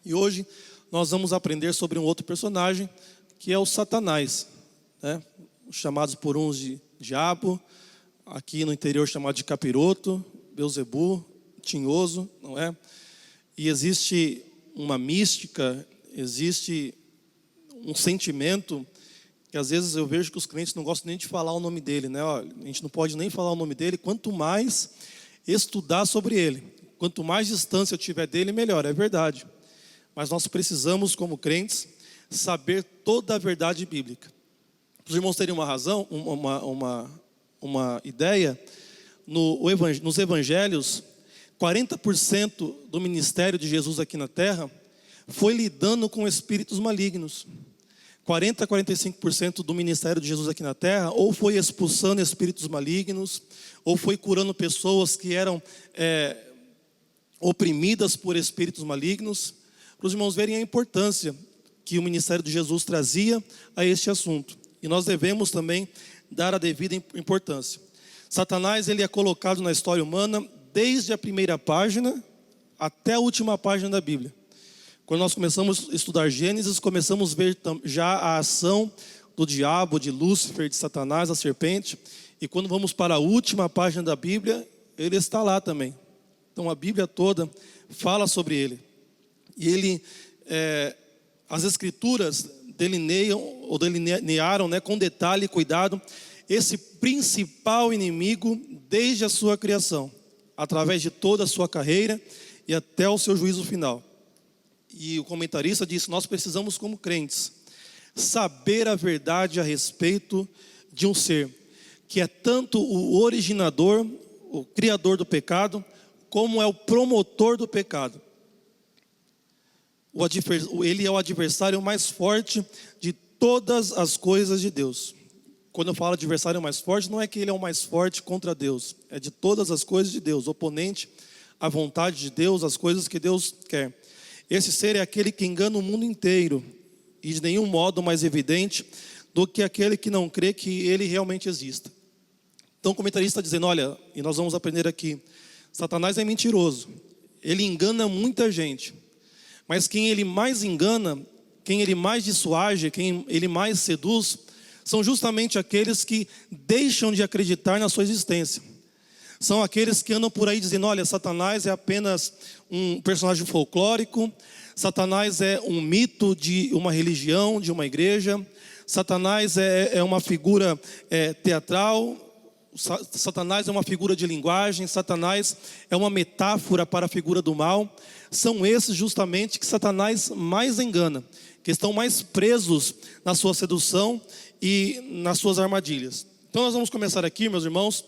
E hoje nós vamos aprender sobre um outro personagem, que é o Satanás, né? Chamados por uns de diabo, aqui no interior chamado de capiroto, Belzebu, tinhoso, não é? E existe uma mística, existe um sentimento que às vezes eu vejo que os crentes não gostam nem de falar o nome dele, né? Ó, a gente não pode nem falar o nome dele, quanto mais estudar sobre ele. Quanto mais distância eu tiver dele, melhor, é verdade. Mas nós precisamos, como crentes, saber toda a verdade bíblica. Para os irmãos terem uma razão, uma ideia, nos evangelhos, 40% do ministério de Jesus aqui na terra foi lidando com espíritos malignos. 40 a 45% do ministério de Jesus aqui na terra ou foi expulsando espíritos malignos, ou foi curando pessoas que eram oprimidas por espíritos malignos, para os irmãos verem a importância que o ministério de Jesus trazia a este assunto. E nós devemos também dar a devida importância. Satanás, ele é colocado na história humana desde a primeira página até a última página da Bíblia. Quando nós começamos a estudar Gênesis, começamos a ver já a ação do diabo, de Lúcifer, de Satanás, a serpente. E quando vamos para a última página da Bíblia, ele está lá também. Então a Bíblia toda fala sobre ele. E ele, as escrituras delinearam, né, com detalhe e cuidado, esse principal inimigo desde a sua criação, através de toda a sua carreira e até o seu juízo final. E o comentarista disse: nós precisamos, como crentes, saber a verdade a respeito de um ser que é tanto o originador, o criador do pecado, como é o promotor do pecado. Ele é o adversário mais forte de todas as coisas de Deus. Quando eu falo adversário mais forte, não é que ele é o mais forte contra Deus, é de todas as coisas de Deus, oponente à vontade de Deus, às coisas que Deus quer. Esse ser é aquele que engana o mundo inteiro, e de nenhum modo mais evidente do que aquele que não crê que ele realmente exista. Então o comentarista está dizendo: olha, e nós vamos aprender aqui, Satanás é mentiroso, ele engana muita gente, mas quem ele mais engana, quem ele mais dissuade, quem ele mais seduz, são justamente aqueles que deixam de acreditar na sua existência. São aqueles que andam por aí dizendo: olha, Satanás é apenas um personagem folclórico, Satanás é um mito de uma religião, de uma igreja, Satanás é uma figura teatral, Satanás é uma figura de linguagem, Satanás é uma metáfora para a figura do mal. São esses justamente que Satanás mais engana, que estão mais presos na sua sedução e nas suas armadilhas. Então nós vamos começar aqui, meus irmãos,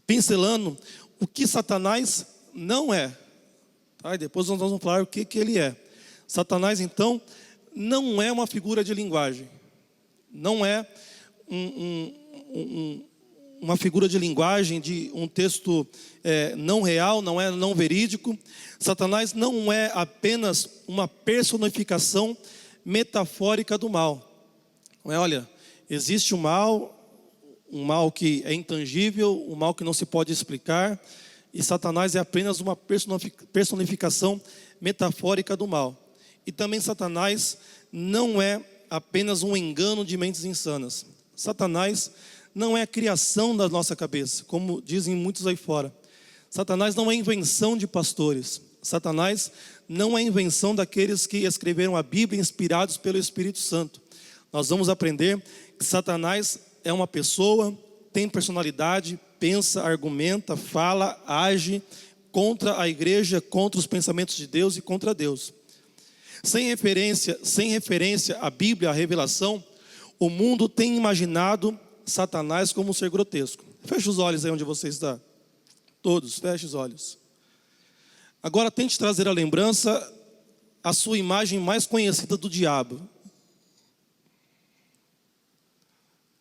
pincelando o que Satanás não é, tá? E depois nós vamos falar o que ele é. Satanás, então, não é uma figura de linguagem, não é uma figura de linguagem de um texto não real, não é não verídico. Satanás não é apenas uma personificação metafórica do mal. Não é, olha, existe um mal que é intangível, um mal que não se pode explicar, e Satanás é apenas uma personificação metafórica do mal. E também Satanás não é apenas um engano de mentes insanas. Satanás não é a criação da nossa cabeça, como dizem muitos aí fora. Satanás não é invenção de pastores. Satanás não é invenção daqueles que escreveram a Bíblia inspirados pelo Espírito Santo. Nós vamos aprender que Satanás é uma pessoa, tem personalidade, pensa, argumenta, fala, age contra a igreja, contra os pensamentos de Deus e contra Deus. Sem referência à Bíblia, à revelação, o mundo tem imaginado Satanás como um ser grotesco. Feche os olhos aí onde você está. Todos, feche os olhos. Agora tente trazer à lembrança a sua imagem mais conhecida do diabo.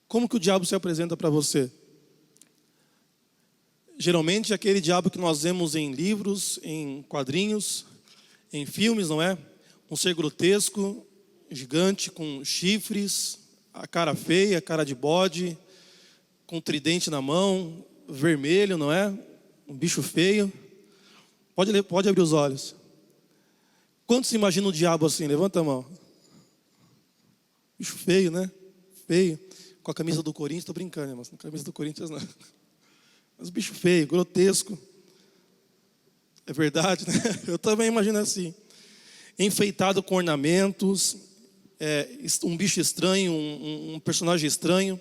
Como que o diabo se apresenta para você? Geralmente é aquele diabo que nós vemos em livros, em quadrinhos, em filmes, não é? Um ser grotesco, gigante, com chifres, a cara feia, a cara de bode, com um tridente na mão, vermelho, não é? Um bicho feio. Pode abrir os olhos. Quantos se imaginam o diabo assim? Levanta a mão. Bicho feio, né? Feio. Com a camisa do Corinthians, tô brincando, irmão. Com a camisa do Corinthians não. Mas bicho feio, grotesco. É verdade, né? Eu também imagino assim. Enfeitado com ornamentos, um bicho estranho, um personagem estranho,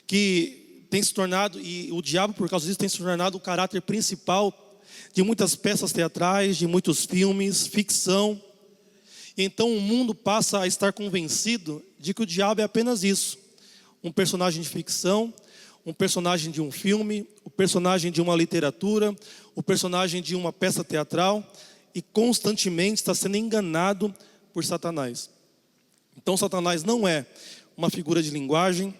que tem se tornado, e o diabo por causa disso tem se tornado o caráter principal de muitas peças teatrais, de muitos filmes, ficção. Então o mundo passa a estar convencido de que o diabo é apenas isso: um personagem de ficção, um personagem de um filme, o personagem de uma literatura, o personagem de uma peça teatral, e constantemente está sendo enganado por Satanás. Então Satanás não é uma figura de linguagem,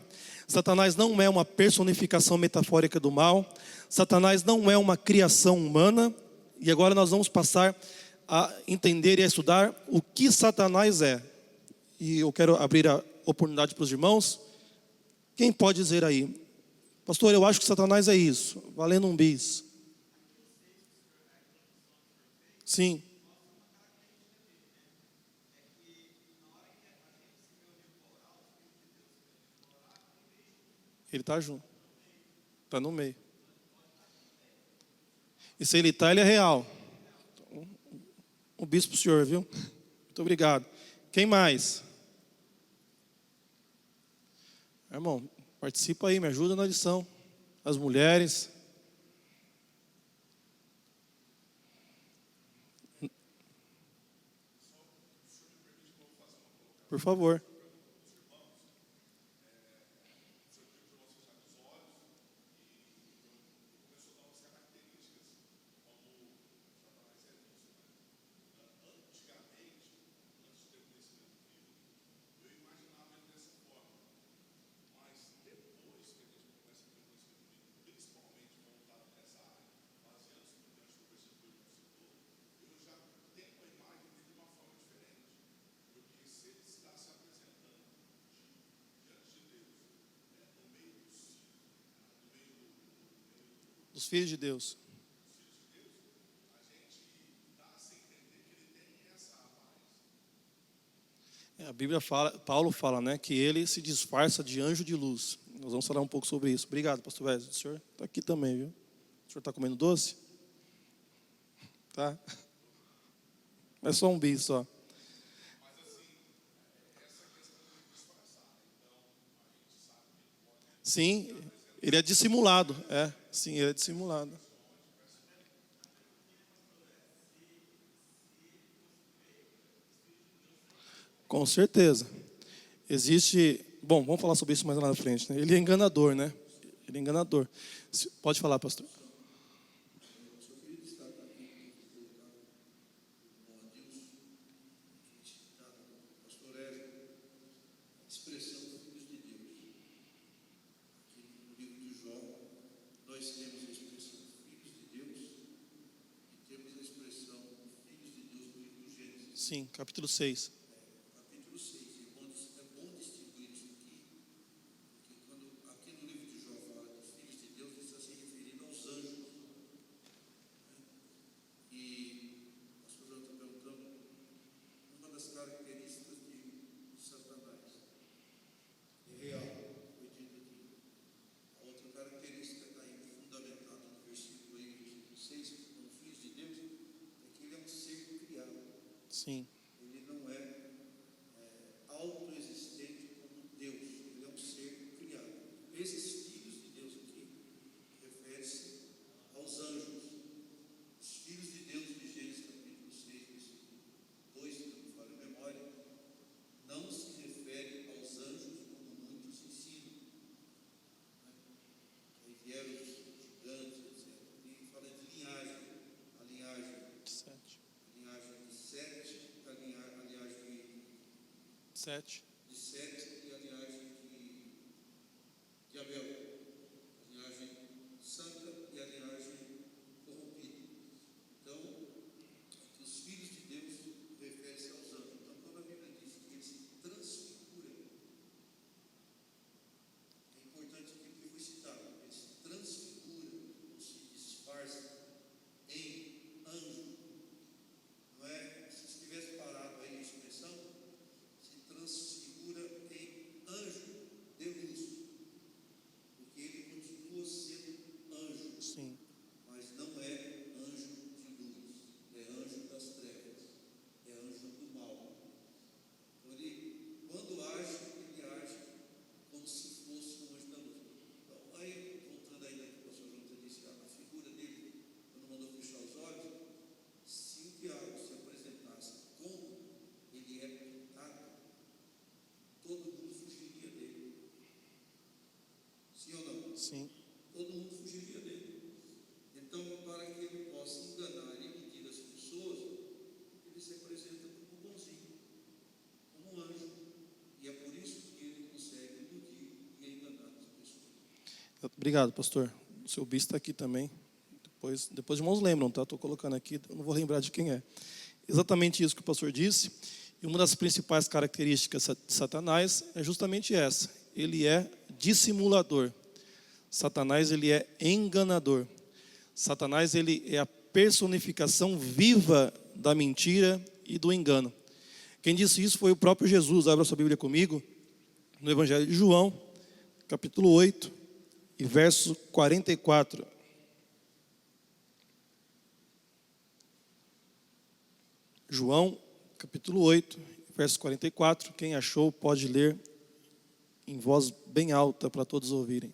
Satanás não é uma personificação metafórica do mal, Satanás não é uma criação humana. E agora nós vamos passar a entender e a estudar o que Satanás é. E eu quero abrir a oportunidade para os irmãos. Quem pode dizer aí: pastor, eu acho que Satanás é isso, valendo um bis. Sim. Ele está junto, está no meio. E se ele está, ele é real. Um bis para o senhor, viu? Muito obrigado. Quem mais? Irmão, participa aí, me ajuda na lição. As mulheres. Por favor. Dos filhos de Deus. A Bíblia fala, Paulo fala, né, que ele se disfarça de anjo de luz. Nós vamos falar um pouco sobre isso. Obrigado, pastor Wesley. O senhor está aqui também, viu? O senhor está comendo doce? Tá? É só um bis só. Sim, ele é dissimulado. Sim, ele é dissimulado. Com certeza. Existe. Bom, vamos falar sobre isso mais lá na frente, né? Ele é enganador, né? Ele é enganador. Pode falar, pastor. Sim, capítulo 6. Sim. Sete. Obrigado, pastor. O seu bispo está aqui também. Depois os irmãos lembram, tá? Estou colocando aqui, eu não vou lembrar de quem é. Exatamente isso que o pastor disse. E uma das principais características de Satanás é justamente essa. Ele é dissimulador. Satanás, ele é enganador. Satanás, ele é a personificação viva da mentira e do engano. Quem disse isso foi o próprio Jesus. Abra sua Bíblia comigo, no Evangelho de João, capítulo 8, e verso 44. João, capítulo 8, verso 44. Quem achou pode ler em voz bem alta para todos ouvirem.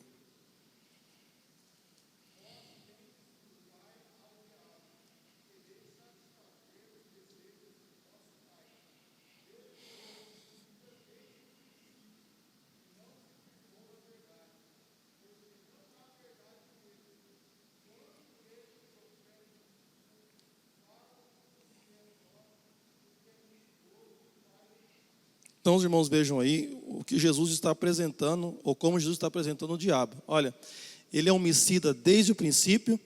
Então os irmãos vejam aí o que Jesus está apresentando, ou como Jesus está apresentando o diabo. Olha, ele é homicida desde o princípio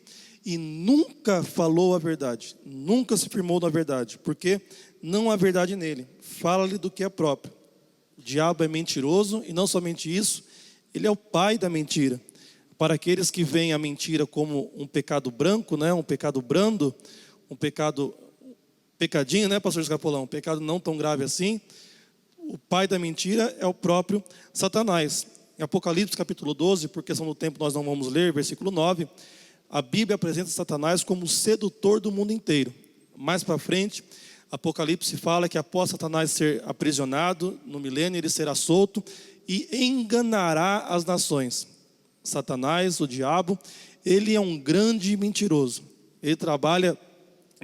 e nunca falou a verdade, nunca se firmou na verdade, porque não há verdade nele, fala-lhe do que é próprio. O diabo é mentiroso e não somente isso, ele é o pai da mentira. Para aqueles que veem a mentira como um pecado branco, né, um pecado brando, um pecadinho, né, pastor Escapolão, um pecado não tão grave assim, o pai da mentira é o próprio Satanás. Em Apocalipse capítulo 12, por questão do tempo nós não vamos ler, versículo 9, a Bíblia apresenta Satanás como o sedutor do mundo inteiro. Mais para frente, Apocalipse fala que após Satanás ser aprisionado, no milênio ele será solto e enganará as nações. Satanás, o diabo, ele é um grande mentiroso. Ele trabalha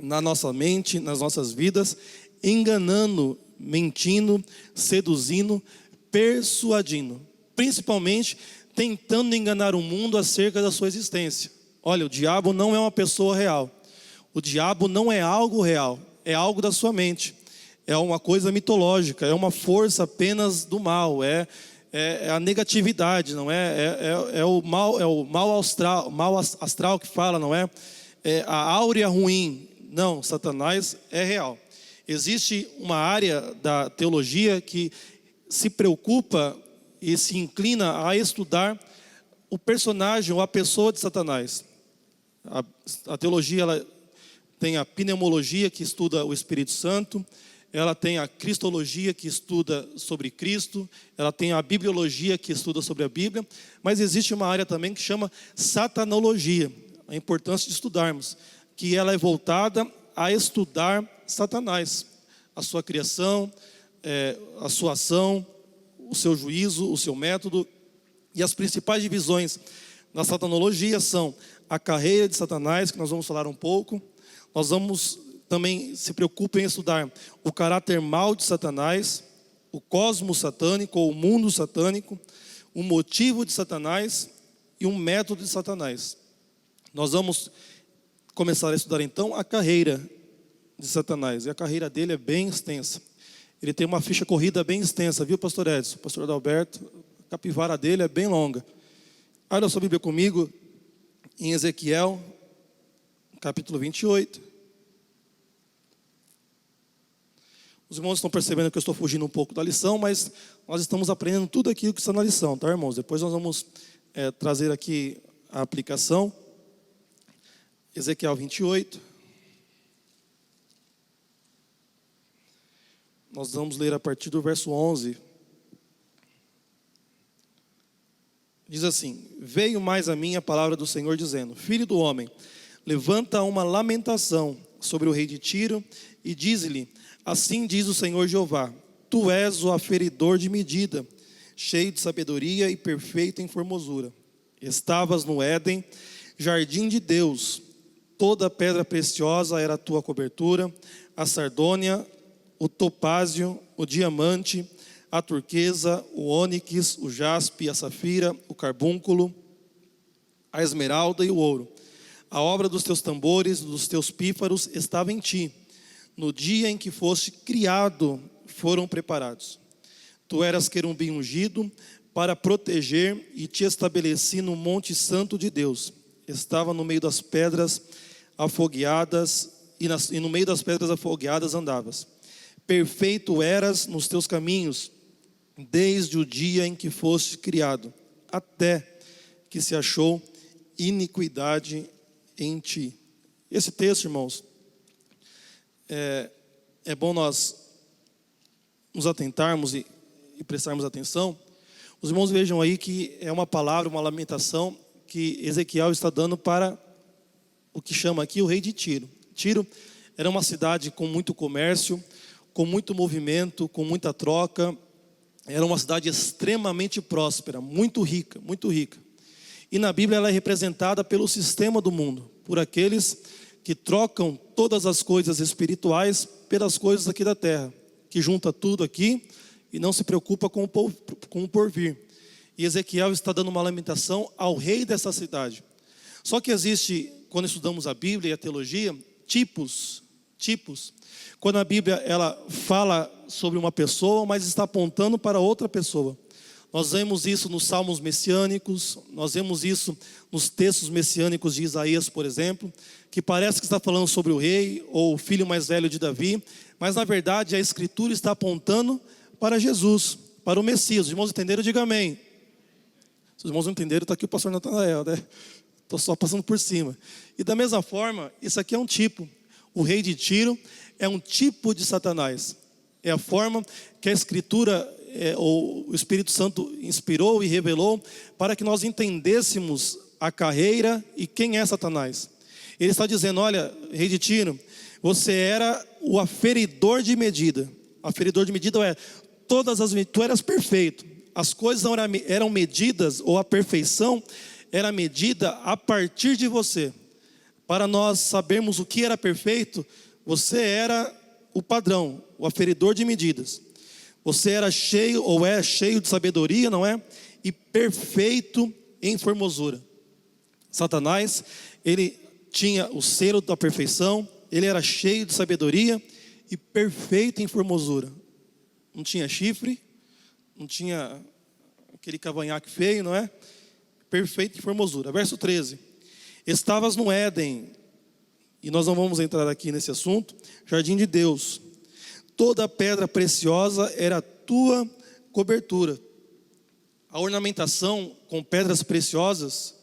na nossa mente, nas nossas vidas, enganando, mentindo, seduzindo, persuadindo, principalmente tentando enganar o mundo acerca da sua existência. Olha, o diabo não é uma pessoa real, o diabo não é algo real, é algo da sua mente, é uma coisa mitológica, é uma força apenas do mal, é a negatividade, não é o mal astral que fala, não é a áurea ruim. Não, Satanás é real. Existe uma área da teologia que se preocupa e se inclina a estudar o personagem ou a pessoa de Satanás. A teologia, ela tem a pneumologia, que estuda o Espírito Santo, ela tem a cristologia, que estuda sobre Cristo, ela tem a bibliologia, que estuda sobre a Bíblia, mas existe uma área também que chama satanologia, a importância de estudarmos, que ela é voltada a estudar Satanás, a sua criação, a sua ação, o seu juízo, o seu método. E as principais divisões da satanologia são a carreira de Satanás, que nós vamos falar um pouco. Nós vamos também se preocupar em estudar o caráter mau de Satanás, o cosmos satânico ou o mundo satânico, o motivo de Satanás e um método de Satanás. Nós vamos começar a estudar então a carreira de Satanás, e a carreira dele é bem extensa. Ele tem uma ficha corrida bem extensa, viu, pastor Edson, pastor Adalberto? A capivara dele é bem longa. Olha a sua Bíblia comigo em Ezequiel, capítulo 28. Os irmãos estão percebendo que eu estou fugindo um pouco da lição, mas nós estamos aprendendo tudo aquilo que está na lição, tá, irmãos? Depois nós vamos trazer aqui a aplicação. Ezequiel 28. Nós vamos ler a partir do verso 11. Diz assim: Veio mais a mim a palavra do Senhor dizendo: Filho do homem, levanta uma lamentação sobre o rei de Tiro e diz-lhe: Assim diz o Senhor Jeová: Tu és o aferidor de medida, cheio de sabedoria e perfeito em formosura. Estavas no Éden, jardim de Deus. Toda pedra preciosa era a tua cobertura, a sardônia, o topázio, o diamante, a turquesa, o ônix, o jaspe, a safira, o carbúnculo, a esmeralda e o ouro. A obra dos teus tambores, dos teus pífaros estava em ti. No dia em que foste criado, foram preparados. Tu eras querubim ungido, para proteger, e te estabeleci no monte santo de Deus. Estava no meio das pedras afogueadas, e no meio das pedras afogueadas andavas. Perfeito eras nos teus caminhos, desde o dia em que foste criado, até que se achou iniquidade em ti. Esse texto, irmãos, é bom nós nos atentarmos e prestarmos atenção. Os irmãos vejam aí que é uma palavra, uma lamentação que Ezequiel está dando para o que chama aqui o rei de Tiro. Tiro era uma cidade com muito comércio, com muito movimento, com muita troca. Era uma cidade extremamente próspera, muito rica, muito rica. E na Bíblia ela é representada pelo sistema do mundo, por aqueles que trocam todas as coisas espirituais pelas coisas aqui da terra, que junta tudo aqui e não se preocupa com o porvir. E Ezequiel está dando uma lamentação ao rei dessa cidade. Só que existe, quando estudamos a Bíblia e a teologia, tipos. Quando a Bíblia ela fala sobre uma pessoa, mas está apontando para outra pessoa. Nós vemos isso nos salmos messiânicos, nós vemos isso nos textos messiânicos de Isaías, por exemplo, que parece que está falando sobre o rei ou o filho mais velho de Davi, mas na verdade a Escritura está apontando para Jesus, para o Messias. Os irmãos entenderam? Diga amém. Se os irmãos não entenderam, está aqui o pastor Natanael, né? Estou só passando por cima. E da mesma forma, isso aqui é um tipo. O rei de Tiro é um tipo de Satanás. É a forma que a Escritura, ou o Espírito Santo inspirou e revelou para que nós entendêssemos a carreira e quem é Satanás. Ele está dizendo: olha, rei de Tiro, você era o aferidor de medida. Aferidor de medida tu eras perfeito. As coisas não eram medidas, ou a perfeição era medida a partir de você. Para nós sabermos o que era perfeito, você era o padrão, o aferidor de medidas. Você era cheio, ou é cheio de sabedoria, não é? E perfeito em formosura. Satanás, ele tinha o selo da perfeição, ele era cheio de sabedoria e perfeito em formosura. Não tinha chifre, não tinha aquele cavanhaque feio, não é? Perfeito em formosura. Verso 13. Estavas no Éden, e nós não vamos entrar aqui nesse assunto, jardim de Deus. Toda pedra preciosa era a tua cobertura. A ornamentação com pedras preciosas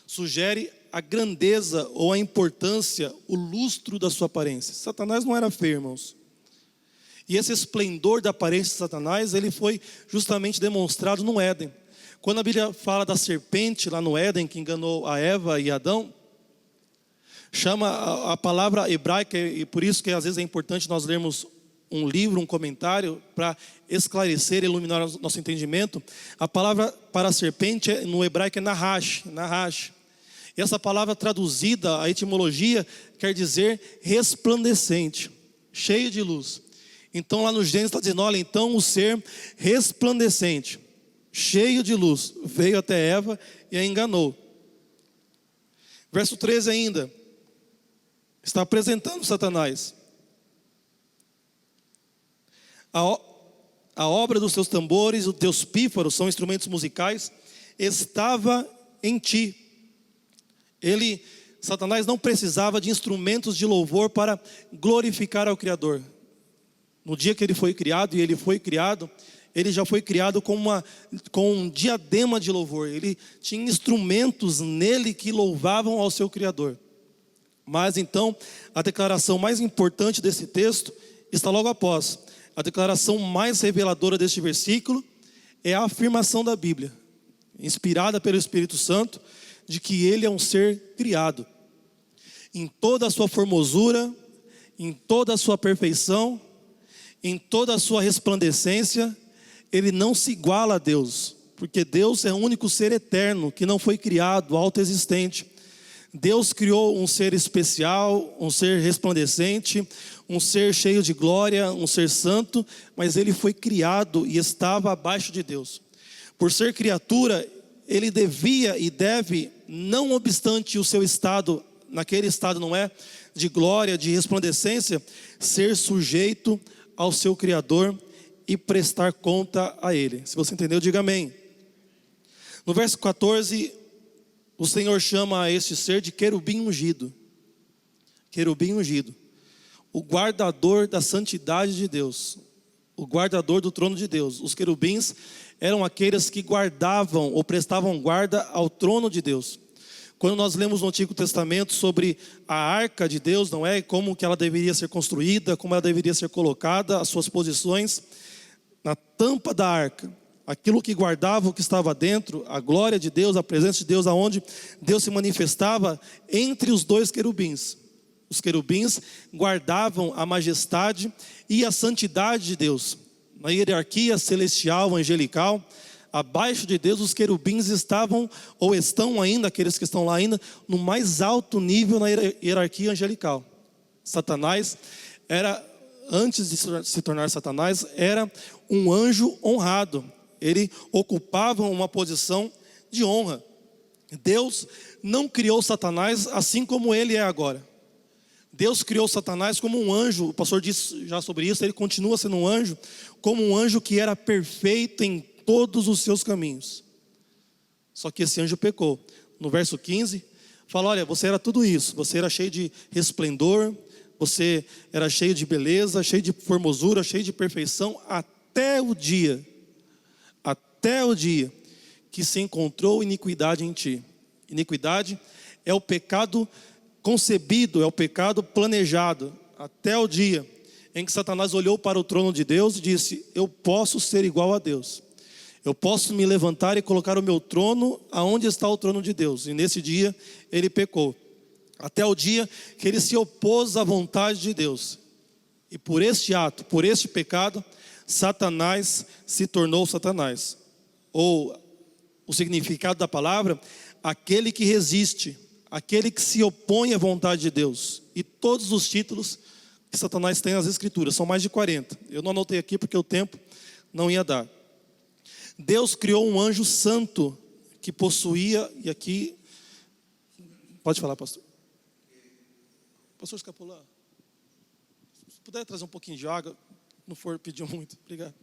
sugere a grandeza ou a importância, o lustro da sua aparência. Satanás não era feio, irmãos. E esse esplendor da aparência de Satanás, ele foi justamente demonstrado no Éden. Quando a Bíblia fala da serpente lá no Éden, que enganou a Eva e Adão, chama a palavra hebraica, e por isso que às vezes é importante nós lermos um livro, um comentário, para esclarecer e iluminar o nosso entendimento. A palavra para a serpente no hebraico é nahash. E essa palavra traduzida, a etimologia, quer dizer resplandecente, cheio de luz. Então lá no Gênesis está dizendo, olha, então o ser resplandecente, cheio de luz, veio até Eva e a enganou. Verso 13 ainda, está apresentando Satanás. A obra dos teus tambores, os teus pífaros, são instrumentos musicais, estava em ti. Satanás não precisava de instrumentos de louvor para glorificar ao Criador. No dia que ele foi criado, e ele foi criado, ele já foi criado com um diadema de louvor. Ele tinha instrumentos nele que louvavam ao seu Criador. Mas então, a declaração mais importante desse texto está logo após. A declaração mais reveladora deste versículo é a afirmação da Bíblia, inspirada pelo Espírito Santo, de que ele é um ser criado. Em toda a sua formosura, em toda a sua perfeição, em toda a sua resplandecência, ele não se iguala a Deus, porque Deus é o único ser eterno, que não foi criado, autoexistente. Deus criou um ser especial, um ser resplandecente, um ser cheio de glória, um ser santo, mas ele foi criado e estava abaixo de Deus. Por ser criatura, ele devia e deve, não obstante o seu estado, naquele estado não é, de glória, de resplandecência, ser sujeito ao seu Criador e prestar conta a ele. Se você entendeu, diga amém. No verso 14, o Senhor chama este ser de querubim ungido. Querubim ungido. O guardador da santidade de Deus. O guardador do trono de Deus. Os querubins eram aqueles que guardavam ou prestavam guarda ao trono de Deus. Quando nós lemos no Antigo Testamento sobre a arca de Deus, não é? Como que ela deveria ser construída, como ela deveria ser colocada, as suas posições. Na tampa da arca, aquilo que guardava o que estava dentro, a glória de Deus, a presença de Deus, aonde Deus se manifestava entre os dois querubins. Os querubins guardavam a majestade e a santidade de Deus. Na hierarquia celestial, angelical, abaixo de Deus, os querubins estavam, ou estão ainda, aqueles que estão lá ainda, no mais alto nível na hierarquia angelical. Satanás era, antes de se tornar Satanás, era um anjo honrado. Ele ocupava uma posição de honra. Deus não criou Satanás assim como ele é agora. Deus criou Satanás como um anjo, o pastor disse já sobre isso, ele continua sendo um anjo, como um anjo que era perfeito em todos os seus caminhos. Só que esse anjo pecou. No verso 15, fala, olha, você era tudo isso, você era cheio de resplendor, você era cheio de beleza, cheio de formosura, cheio de perfeição, até o dia que se encontrou iniquidade em ti. Iniquidade é o pecado concebido, é o pecado planejado, até o dia em que Satanás olhou para o trono de Deus e disse, eu posso ser igual a Deus, eu posso me levantar e colocar o meu trono aonde está o trono de Deus. E nesse dia ele pecou, até o dia que ele se opôs à vontade de Deus. E por este ato, por este pecado, Satanás se tornou Satanás. Ou o significado da palavra, aquele que resiste, aquele que se opõe à vontade de Deus. E todos os títulos que Satanás tem nas Escrituras, são mais de 40. Eu não anotei aqui porque o tempo não ia dar. Deus criou um anjo santo que possuía, e aqui, pode falar, pastor. Pastor Escapular, se puder trazer um pouquinho de água, não for pedir muito, obrigado.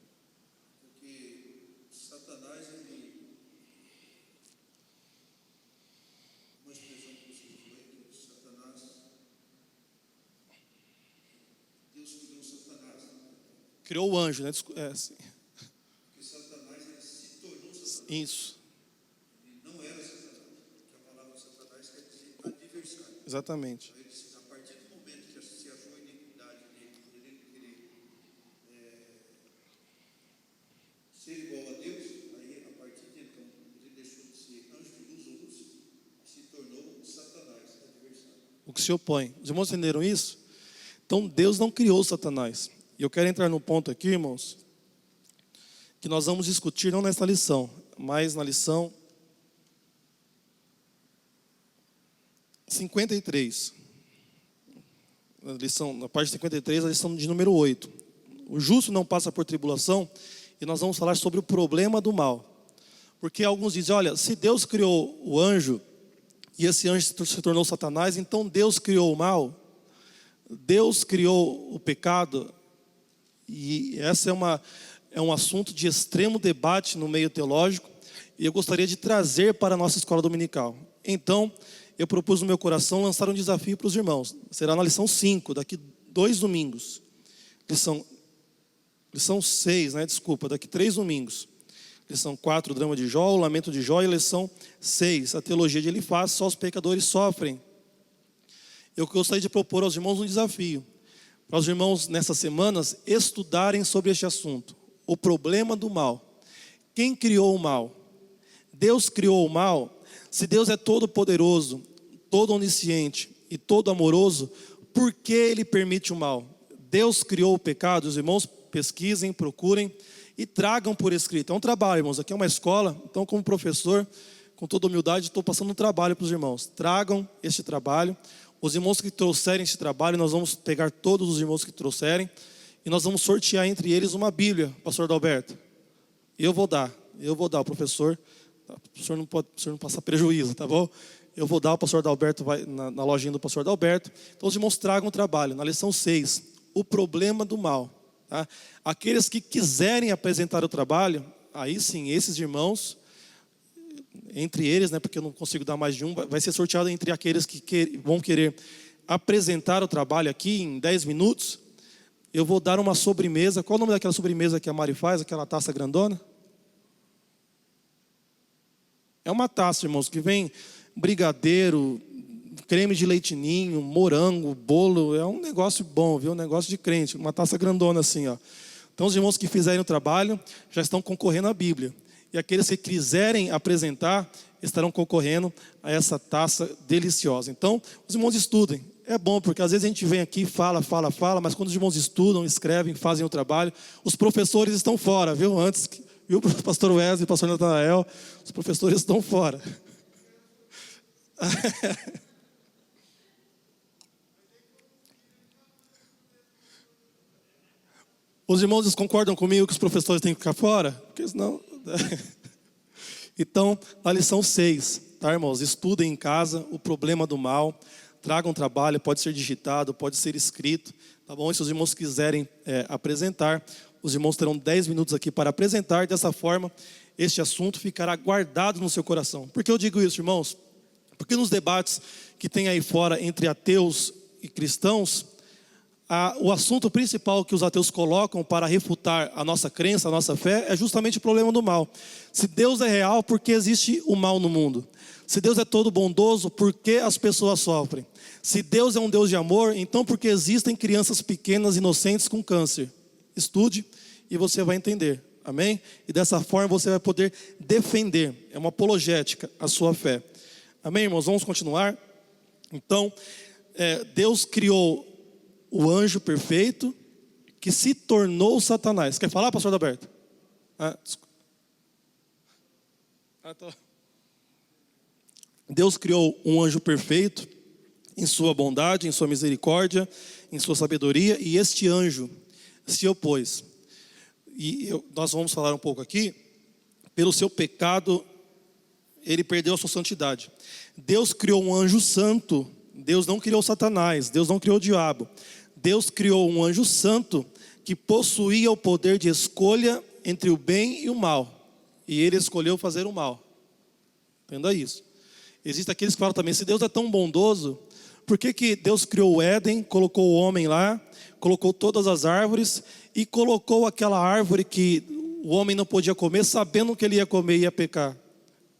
Criou o anjo, né? Sim. Porque Satanás ele se tornou Satanás. Isso. Ele não era Satanás. Porque a palavra Satanás quer dizer adversário. Exatamente. Então, a partir do momento que se achou a iniquidade dele, ele querer ser igual a Deus, aí a partir de então, ele deixou de ser anjo de luz ou luz, se tornou Satanás, adversário. O que se opõe. Os irmãos entenderam isso? Então Deus não criou Satanás. E eu quero entrar num ponto aqui, irmãos, que nós vamos discutir não nesta lição, mas na lição 53. Na parte 53, a lição de número 8. O justo não passa por tribulação, e nós vamos falar sobre o problema do mal. Porque alguns dizem, olha, se Deus criou o anjo, e esse anjo se tornou Satanás, então Deus criou o mal, Deus criou o pecado. E essa é um assunto de extremo debate no meio teológico, e eu gostaria de trazer para a nossa escola dominical. Então, eu propus no meu coração lançar um desafio para os irmãos. Será na lição 5, daqui 2 domingos. Lição 6, né? Desculpa, daqui 3 domingos. Lição 4, o drama de Jó, o lamento de Jó, e lição 6, a teologia de Elifaz, só os pecadores sofrem. Eu gostaria de propor aos irmãos um desafio, para os irmãos nessas semanas estudarem sobre este assunto, o problema do mal. Quem criou o mal? Deus criou o mal. Se Deus é todo poderoso, todo onisciente e todo amoroso, por que Ele permite o mal? Deus criou o pecado. Os irmãos pesquisem, procurem e tragam por escrito. É um trabalho, irmãos, aqui é uma escola, então como professor, com toda humildade, estou passando um trabalho para os irmãos. Tragam este trabalho. Os irmãos que trouxerem esse trabalho, nós vamos pegar todos os irmãos que trouxerem e nós vamos sortear entre eles uma Bíblia, pastor Adalberto. Eu vou dar, o professor, o senhor não passa prejuízo, tá bom? Eu vou dar, o pastor Adalberto vai na lojinha do pastor Adalberto. Então os irmãos tragam o trabalho, na lição 6, o problema do mal. Tá? Aqueles que quiserem apresentar o trabalho, aí sim, esses irmãos, entre eles, né, porque eu não consigo dar mais de um, vai ser sorteado entre aqueles que vão querer apresentar o trabalho aqui em 10 minutos. Eu vou dar uma sobremesa. Qual o nome daquela sobremesa que a Mari faz, aquela taça grandona? É uma taça, irmãos, que vem brigadeiro, creme de leite ninho, morango, bolo. É um negócio bom, viu? Um negócio de crente. Uma taça grandona assim, ó. Então os irmãos que fizerem o trabalho já estão concorrendo à Bíblia. E aqueles que quiserem apresentar estarão concorrendo a essa taça deliciosa. Então, os irmãos estudem. É bom, porque às vezes a gente vem aqui, fala, mas quando os irmãos estudam, escrevem, fazem o trabalho, os professores estão fora, viu? Viu, pastor Wesley, pastor Natanael, os professores estão fora. Os irmãos concordam comigo que os professores têm que ficar fora? Porque senão... Então, na lição 6, tá, irmãos? Estudem em casa o problema do mal. Tragam trabalho, pode ser digitado, pode ser escrito, tá bom? E se os irmãos quiserem apresentar, os irmãos terão 10 minutos aqui para apresentar. Dessa forma, este assunto ficará guardado no seu coração. Por que eu digo isso, irmãos? Porque nos debates que tem aí fora entre ateus e cristãos, o assunto principal que os ateus colocam para refutar a nossa crença, a nossa fé, é justamente o problema do mal. Se Deus é real, por que existe o mal no mundo? Se Deus é todo bondoso, por que as pessoas sofrem? Se Deus é um Deus de amor, então por que existem crianças pequenas, inocentes com câncer? Estude e você vai entender, amém? E dessa forma você vai poder defender, é uma apologética, a sua fé. Amém, irmãos? Vamos continuar? Então, Deus criou o anjo perfeito que se tornou Satanás. Quer falar, pastor Adalberto? Deus criou um anjo perfeito em sua bondade, em sua misericórdia, em sua sabedoria, e este anjo se opôs. Nós vamos falar um pouco aqui. Pelo seu pecado, ele perdeu a sua santidade. Deus criou um anjo santo. Deus não criou Satanás, Deus não criou o diabo. Deus criou um anjo santo que possuía o poder de escolha entre o bem e o mal. E ele escolheu fazer o mal. Entenda isso. Existem aqueles que falam também, se Deus é tão bondoso, por que Deus criou o Éden, colocou o homem lá, colocou todas as árvores e colocou aquela árvore que o homem não podia comer, sabendo que ele ia comer e ia pecar?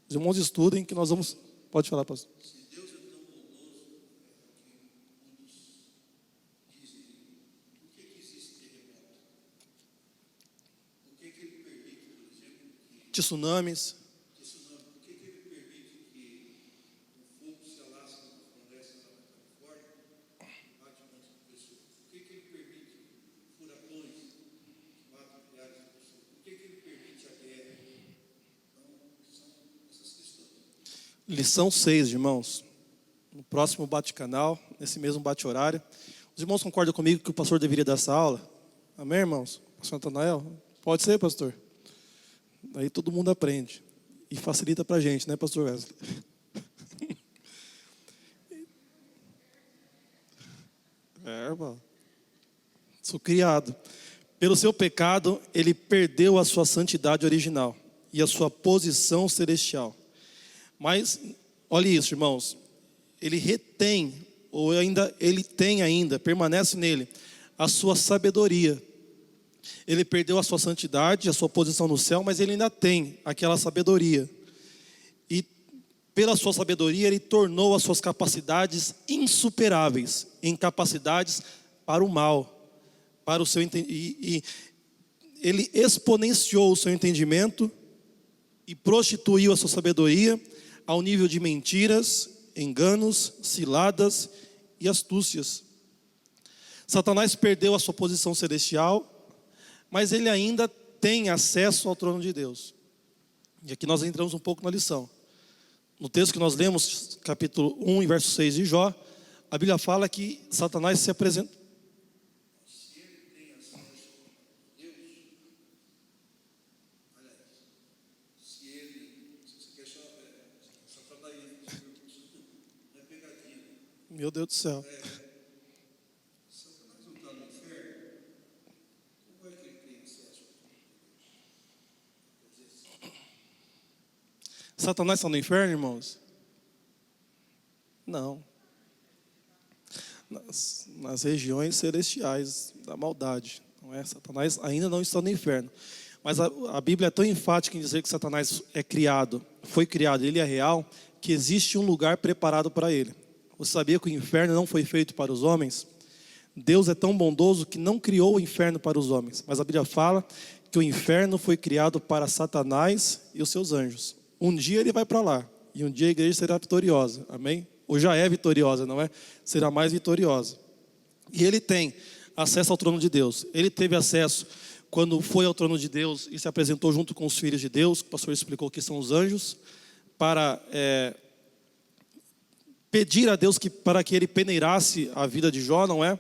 Os irmãos estudem que nós vamos... Pode falar, pastor. Tsunamis. Por que ele permite que o fogo se alastre na floresta da Califórnia e bate um monte de pessoas? Por que ele permite furacões que matam milhares de pessoas? Por que ele permite a guerra? Então, são essas questões. Lição 6, irmãos. No próximo bate-canal, nesse mesmo bate-horário. Os irmãos concordam comigo que o pastor deveria dar essa aula? Amém, irmãos? Pastor Natanael? Pode ser, pastor? Aí todo mundo aprende. E facilita para a gente, né, pastor Wesley? Irmão. Sou criado. Pelo seu pecado, ele perdeu a sua santidade original e a sua posição celestial. Mas, olha isso, irmãos. Ele retém, ele tem ainda, permanece nele, a sua sabedoria. Ele perdeu a sua santidade, a sua posição no céu, mas ele ainda tem aquela sabedoria. E pela sua sabedoria, ele tornou as suas capacidades insuperáveis em capacidades para o mal, para o seu e ele exponenciou o seu entendimento e prostituiu a sua sabedoria ao nível de mentiras, enganos, ciladas e astúcias. Satanás perdeu a sua posição celestial, mas ele ainda tem acesso ao trono de Deus. E aqui nós entramos um pouco na lição. No texto que nós lemos, capítulo 1, verso 6 de Jó, a Bíblia fala que Satanás se apresenta. Se ele tem acesso a Deus, aliás, se você quer só para dar não é pegadinha. Meu Deus do céu. Satanás não está no inferno, como é que ele tem acesso a Deus? Satanás está no inferno, irmãos? Não. Nas regiões celestiais da maldade, não é? Satanás ainda não está no inferno. Mas a Bíblia é tão enfática em dizer que Satanás é criado, foi criado, ele é real, que existe um lugar preparado para ele. Você sabia que o inferno não foi feito para os homens? Deus é tão bondoso que não criou o inferno para os homens. Mas a Bíblia fala que o inferno foi criado para Satanás e os seus anjos. Um dia ele vai para lá, e um dia a igreja será vitoriosa, amém? Ou já é vitoriosa, não é? Será mais vitoriosa. E ele tem acesso ao trono de Deus. Ele teve acesso quando foi ao trono de Deus e se apresentou junto com os filhos de Deus, que o pastor explicou que são os anjos, para pedir a Deus para que ele peneirasse a vida de Jó, não é?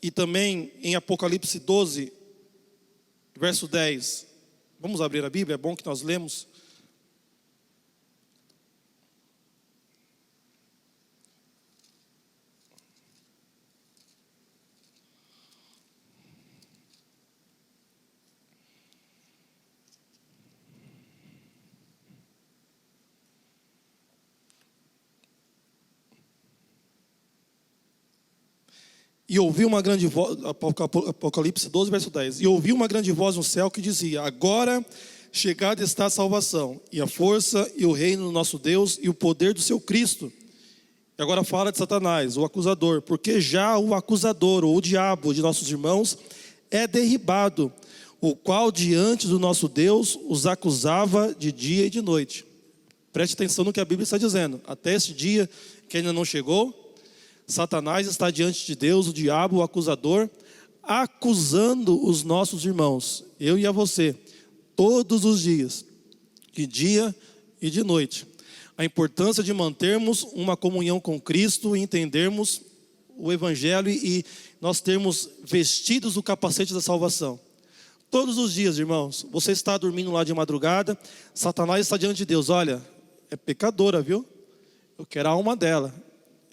E também em Apocalipse 12, verso 10. Vamos abrir a Bíblia, é bom que nós lemos. E ouvi uma grande voz, Apocalipse 12, verso 10. E ouvi uma grande voz no céu que dizia: agora chegada está a salvação, e a força, e o reino do nosso Deus, e o poder do seu Cristo. E agora fala de Satanás, o acusador, porque já o acusador, ou o diabo de nossos irmãos, é derribado, o qual diante do nosso Deus os acusava de dia e de noite. Preste atenção no que a Bíblia está dizendo. Até esse dia que ainda não chegou, Satanás está diante de Deus, o diabo, o acusador, acusando os nossos irmãos, eu e a você, todos os dias, de dia e de noite. A importância de mantermos uma comunhão com Cristo e entendermos o Evangelho e nós termos vestidos o capacete da salvação. Todos os dias, irmãos, você está dormindo lá de madrugada, Satanás está diante de Deus: olha, é pecadora, viu? Eu quero a alma dela,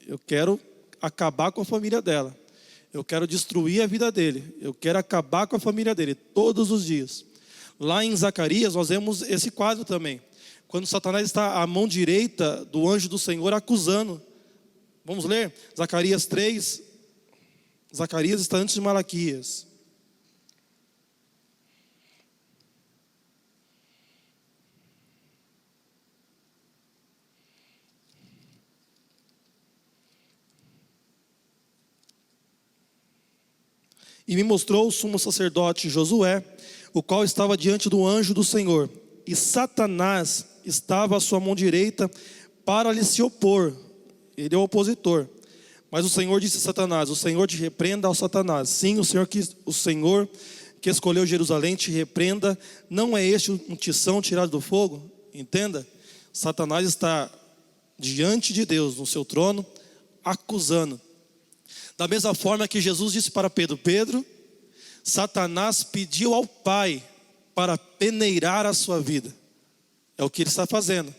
eu quero acabar com a família dela, eu quero destruir a vida dele, eu quero acabar com a família dele, todos os dias. Lá em Zacarias nós vemos esse quadro também, quando Satanás está à mão direita do anjo do Senhor acusando. Vamos ler? Zacarias 3. Zacarias está antes de Malaquias. E me mostrou o sumo sacerdote Josué, o qual estava diante do anjo do Senhor. E Satanás estava à sua mão direita para lhe se opor. Ele é o opositor. Mas o Senhor disse a Satanás: o Senhor te repreenda, ao Satanás. Sim, o Senhor que escolheu Jerusalém te repreenda. Não é este um tição tirado do fogo? Entenda, Satanás está diante de Deus, no seu trono, acusando. Da mesma forma que Jesus disse para Pedro: Pedro, Satanás pediu ao Pai para peneirar a sua vida. É o que ele está fazendo.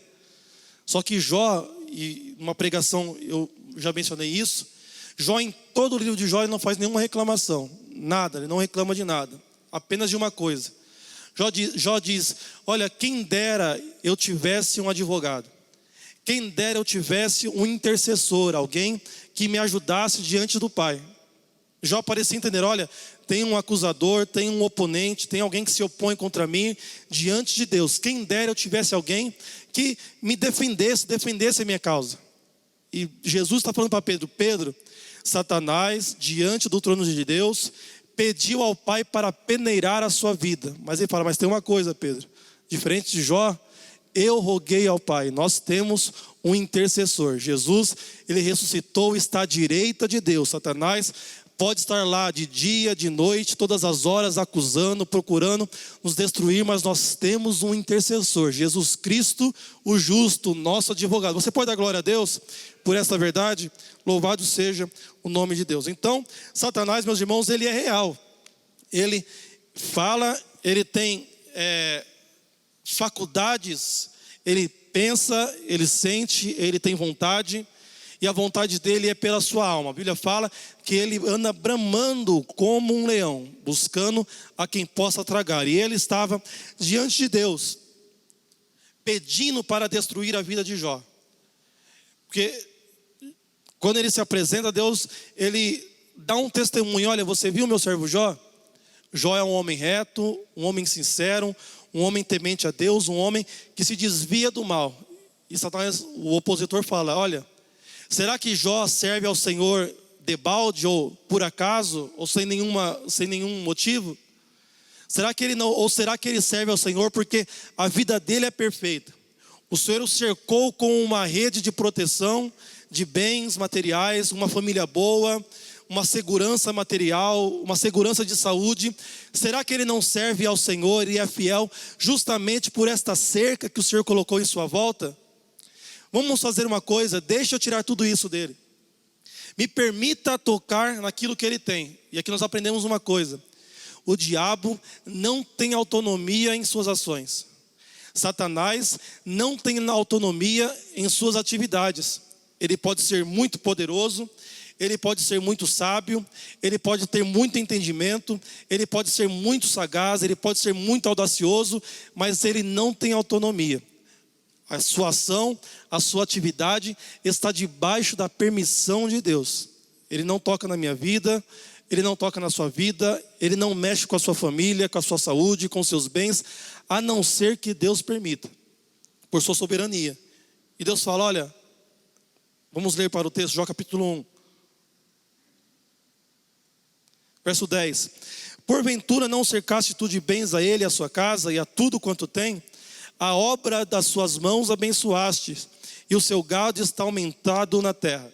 Só que Jó, e numa pregação eu já mencionei isso, Jó, em todo o livro de Jó, ele não faz nenhuma reclamação, nada, ele não reclama de nada, apenas de uma coisa. Jó diz: olha, quem dera eu tivesse um advogado, quem dera eu tivesse um intercessor, alguém que me ajudasse diante do Pai. Jó parecia entender: olha, tem um acusador, tem um oponente, tem alguém que se opõe contra mim diante de Deus. Quem dera eu tivesse alguém que me defendesse a minha causa. E Jesus está falando para Pedro: Pedro, Satanás, diante do trono de Deus, pediu ao Pai para peneirar a sua vida. Mas ele fala: mas tem uma coisa, Pedro, diferente de Jó, eu roguei ao Pai. Nós temos um intercessor. Jesus, ele ressuscitou, está à direita de Deus. Satanás pode estar lá de dia, de noite, todas as horas acusando, procurando nos destruir, mas nós temos um intercessor, Jesus Cristo, o justo, nosso advogado. Você pode dar glória a Deus por essa verdade? Louvado seja o nome de Deus. Então, Satanás, meus irmãos, ele é real. Ele fala, ele tem faculdades, ele pensa, ele sente, ele tem vontade, e a vontade dele é pela sua alma. A Bíblia fala que ele anda bramando como um leão, buscando a quem possa tragar. E ele estava diante de Deus, pedindo para destruir a vida de Jó. Porque quando ele se apresenta a Deus, ele dá um testemunho: olha, você viu meu servo Jó? Jó é um homem reto, um homem sincero, um homem temente a Deus, um homem que se desvia do mal. E Satanás, o opositor, fala: olha, será que Jó serve ao Senhor debalde, ou por acaso, ou sem nenhum motivo? Será que ele não, ou será que ele serve ao Senhor porque a vida dele é perfeita? O Senhor o cercou com uma rede de proteção, de bens materiais, uma família boa, uma segurança material, uma segurança de saúde. Será que ele não serve ao Senhor e é fiel justamente por esta cerca que o Senhor colocou em sua volta? Vamos fazer uma coisa, deixa eu tirar tudo isso dele. Me permita tocar naquilo que ele tem. E aqui nós aprendemos uma coisa: o diabo não tem autonomia em suas ações. Satanás não tem autonomia em suas atividades. Ele pode ser muito poderoso, ele pode ser muito sábio, ele pode ter muito entendimento, ele pode ser muito sagaz, ele pode ser muito audacioso, mas ele não tem autonomia. A sua ação, a sua atividade está debaixo da permissão de Deus. Ele não toca na minha vida, ele não toca na sua vida, ele não mexe com a sua família, com a sua saúde, com os seus bens, a não ser que Deus permita, por sua soberania. E Deus fala: olha, vamos ler para o texto, Jó capítulo 1. Verso 10. Porventura não cercaste tu de bens a ele, a sua casa e a tudo quanto tem? A obra das suas mãos abençoaste, e o seu gado está aumentado na terra.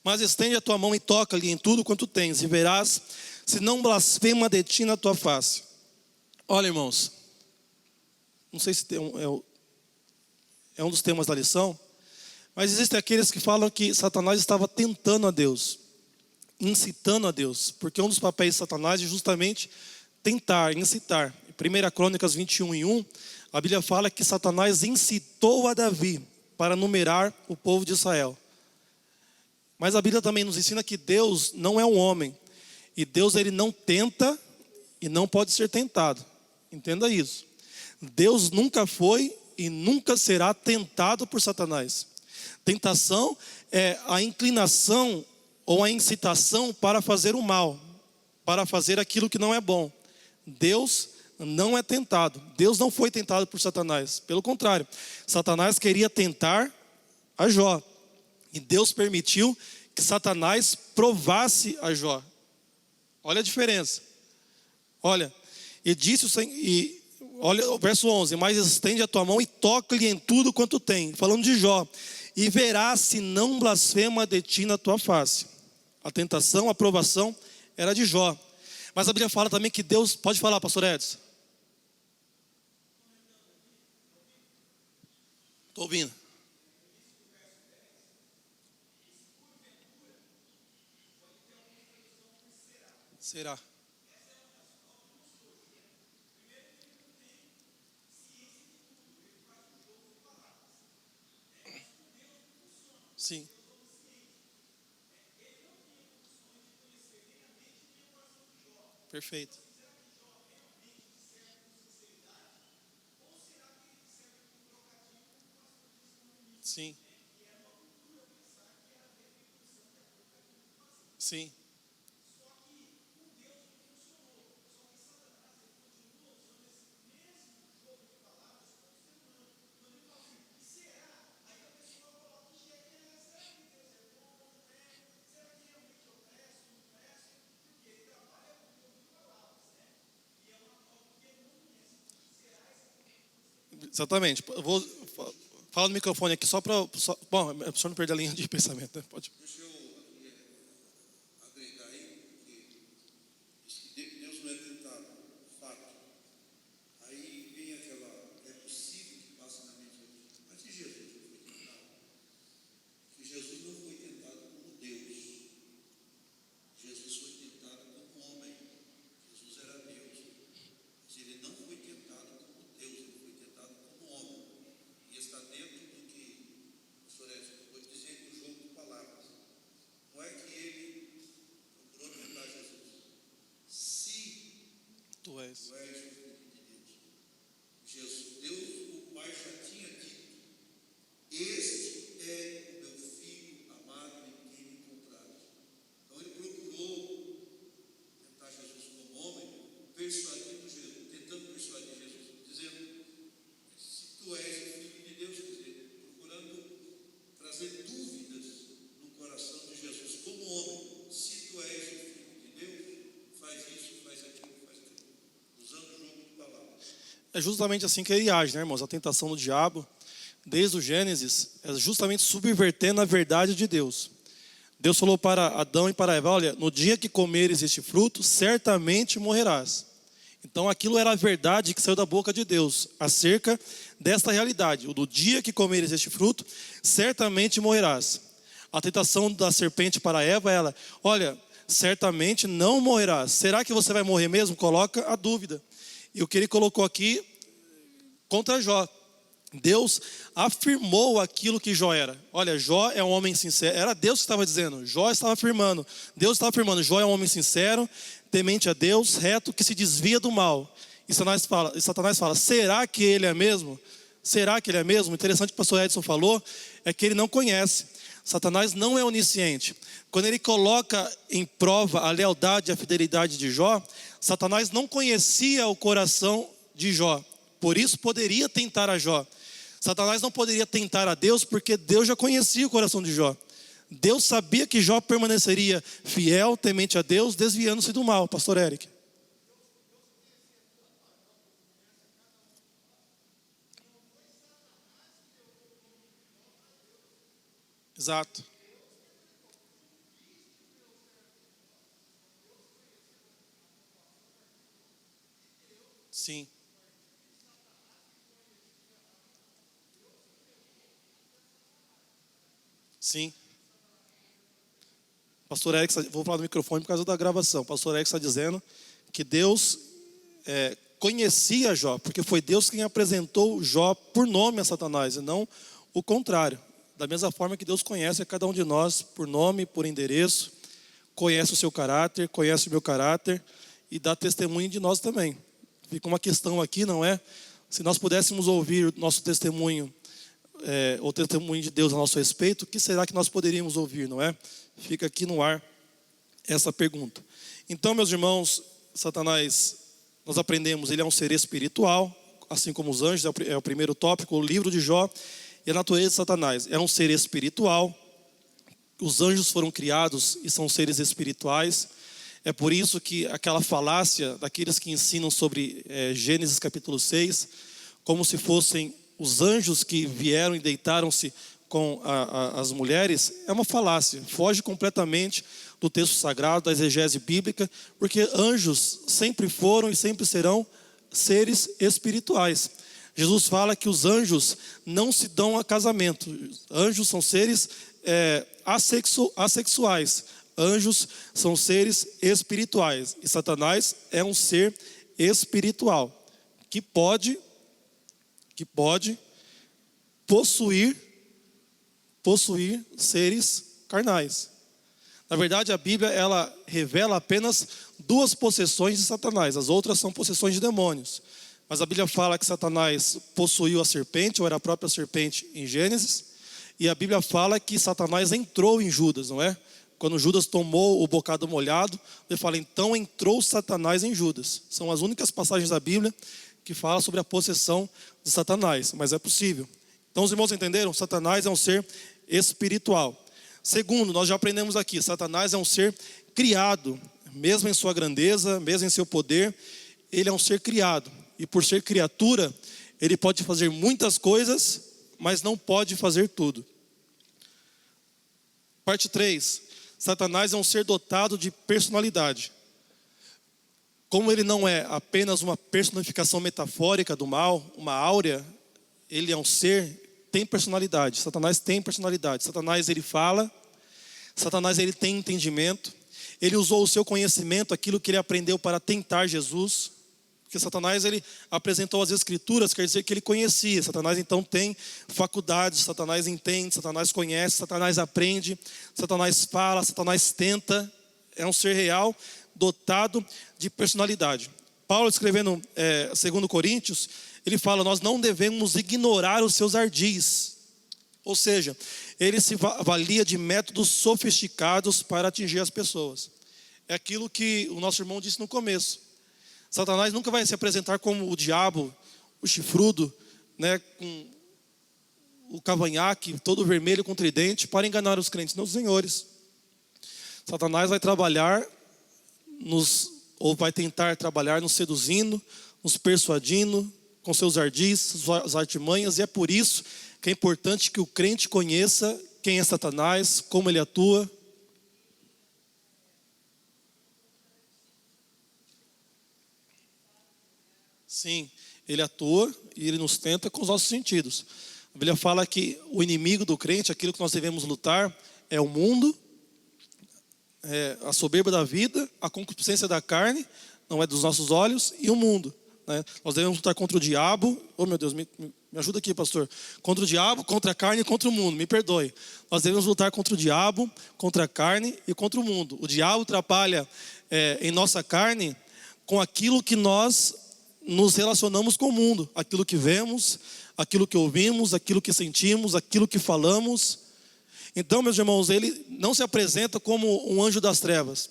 Mas estende a tua mão e toca-lhe em tudo quanto tens, e verás se não blasfema de ti na tua face. Olha, irmãos, não sei se é um dos temas da lição, mas existem aqueles que falam que Satanás estava tentando a Deus, incitando a Deus, porque um dos papéis de Satanás é justamente tentar, incitar. Em 1 Crônicas 21:1, a Bíblia fala que Satanás incitou a Davi para numerar o povo de Israel. Mas a Bíblia também nos ensina que Deus não é um homem, e Deus, ele não tenta e não pode ser tentado. Entenda isso. Deus nunca foi e nunca será tentado por Satanás. Tentação é a inclinação ou a incitação para fazer o mal, para fazer aquilo que não é bom. Deus não é tentado. Deus não foi tentado por Satanás. Pelo contrário, Satanás queria tentar a Jó. E Deus permitiu que Satanás provasse a Jó. Olha a diferença. Olha, e disse o Senhor, olha o verso 11: mas estende a tua mão e toca-lhe em tudo quanto tem. Falando de Jó. E verás se não blasfema de ti na tua face. A tentação, a provação era de Jó. Mas a Bíblia fala também que Deus... Pode falar, pastor Edson. Estou ouvindo. Será? Sim. Perfeito. Sim. Sim. Exatamente. Eu vou falar no microfone aqui só para... Bom, é só não perder a linha de pensamento, né? Pode. Deixa eu agregar aí, porque diz que Deus não é tentado, fato. Aí vem aquela, é possível que passe na mente, mas que Jesus não foi tentado. Que Jesus não foi tentado como Deus. Jesus foi tentado como homem. Jesus era Deus. Mas ele não foi tentado como Deus, ele foi tentado como homem. E está dentro do que o pastor Edson acabou de dizer, do jogo de palavras. és. Tu és o Filho de Deus. Deus, o Pai já tinha dito: este é o meu Filho amado em quem me compraste. Então ele procurou tentar Jesus como homem, tentando persuadir Jesus, dizendo: se tu és o Filho de Deus, quer dizer, procurando trazer dúvidas no coração de Jesus como homem. Se tu és o Filho de Deus, faz isso, faz aquilo, usando o jogo de palavras. É justamente assim que ele age, né, irmãos? A tentação do diabo, desde o Gênesis, é justamente subvertendo a verdade de Deus. Deus falou para Adão e para Eva: olha, no dia que comeres este fruto, certamente morrerás. Então aquilo era a verdade que saiu da boca de Deus, acerca desta realidade. O do dia que comeres este fruto, certamente morrerás. A tentação da serpente para Eva é ela: olha, certamente não morrerás. Será que você vai morrer mesmo? Coloca a dúvida. E o que ele colocou aqui contra Jó. Deus afirmou aquilo que Jó era. Olha, Jó é um homem sincero. Era Deus que estava dizendo. Jó estava afirmando. Deus estava afirmando: Jó é um homem sincero, temente a Deus, reto, que se desvia do mal. E Satanás fala: será que ele é mesmo? Será que ele é mesmo? Interessante que o pastor Edson falou, é que ele não conhece. Satanás não é onisciente. Quando ele coloca em prova a lealdade e a fidelidade de Jó, Satanás não conhecia o coração de Jó. Por isso poderia tentar a Jó. Satanás não poderia tentar a Deus, porque Deus já conhecia o coração de Jó. Deus sabia que Jó permaneceria fiel, temente a Deus, desviando-se do mal. Pastor Eric. Exato. Sim. Sim. Pastor Eric, vou falar no microfone por causa da gravação. Pastor Eric está dizendo que Deus conhecia Jó, porque foi Deus quem apresentou Jó por nome a Satanás, e não o contrário. Da mesma forma que Deus conhece a cada um de nós por nome, por endereço, conhece o seu caráter, conhece o meu caráter e dá testemunho de nós também. Fica uma questão aqui, não é? Se nós pudéssemos ouvir o nosso testemunho, o testemunho de Deus a nosso respeito, o que será que nós poderíamos ouvir, não é? Fica aqui no ar essa pergunta. Então, meus irmãos, Satanás, nós aprendemos, ele é um ser espiritual, assim como os anjos, é o primeiro tópico, o livro de Jó. E a natureza de Satanás é um ser espiritual. Os anjos foram criados e são seres espirituais. É por isso que aquela falácia daqueles que ensinam sobre Gênesis capítulo 6, como se fossem os anjos que vieram e deitaram-se com as mulheres, é uma falácia. Foge completamente do texto sagrado, da exegese bíblica, porque anjos sempre foram e sempre serão seres espirituais. Jesus fala que os anjos não se dão a casamento. Anjos são seres assexuais. Anjos são seres espirituais. E Satanás é um ser espiritual que pode possuir seres carnais. Na verdade, a Bíblia ela revela apenas duas possessões de Satanás. As outras são possessões de demônios. Mas a Bíblia fala que Satanás possuiu a serpente, ou era a própria serpente em Gênesis. E a Bíblia fala que Satanás entrou em Judas, não é? Quando Judas tomou o bocado molhado, ele fala: então entrou Satanás em Judas. São as únicas passagens da Bíblia que falam sobre a possessão de Satanás. Mas é possível. Então os irmãos entenderam? Satanás é um ser espiritual. Segundo, nós já aprendemos aqui, Satanás é um ser criado. Mesmo em sua grandeza, mesmo em seu poder, ele é um ser criado. E por ser criatura, ele pode fazer muitas coisas, mas não pode fazer tudo. Parte 3. Satanás é um ser dotado de personalidade. Como ele não é apenas uma personificação metafórica do mal, uma áurea, ele é um ser, tem personalidade. Satanás tem personalidade. Satanás ele fala, Satanás ele tem entendimento. Ele usou o seu conhecimento, aquilo que ele aprendeu para tentar Jesus. Porque Satanás ele apresentou as escrituras, quer dizer que ele conhecia. Satanás então tem faculdades, Satanás entende, Satanás conhece, Satanás aprende, Satanás fala, Satanás tenta. É um ser real, dotado de personalidade. Paulo, escrevendo 2 Coríntios, ele fala: nós não devemos ignorar os seus ardis. Ou seja, ele se valia de métodos sofisticados para atingir as pessoas. É aquilo que o nosso irmão disse no começo. Satanás nunca vai se apresentar como o diabo, o chifrudo, né, com o cavanhaque todo vermelho com tridente para enganar os crentes. Não, senhores. Satanás vai trabalhar ou vai tentar trabalhar nos seduzindo, nos persuadindo com seus ardis, suas artimanhas, e é por isso que é importante que o crente conheça quem é Satanás, como ele atua. Sim, ele atua e ele nos tenta com os nossos sentidos. A Bíblia fala que o inimigo do crente, aquilo que nós devemos lutar, é o mundo, a soberba da vida, a concupiscência da carne, não é dos nossos olhos, e o mundo, né? Nós devemos lutar contra o diabo. Oh meu Deus, me ajuda aqui, pastor. Contra o diabo, contra a carne e contra o mundo, me perdoe. Nós devemos lutar contra o diabo, contra a carne e contra o mundo. O diabo atrapalha em nossa carne com aquilo que nós nos relacionamos com o mundo, aquilo que vemos, aquilo que ouvimos, aquilo que sentimos, aquilo que falamos. Então, meus irmãos, ele não se apresenta como um anjo das trevas.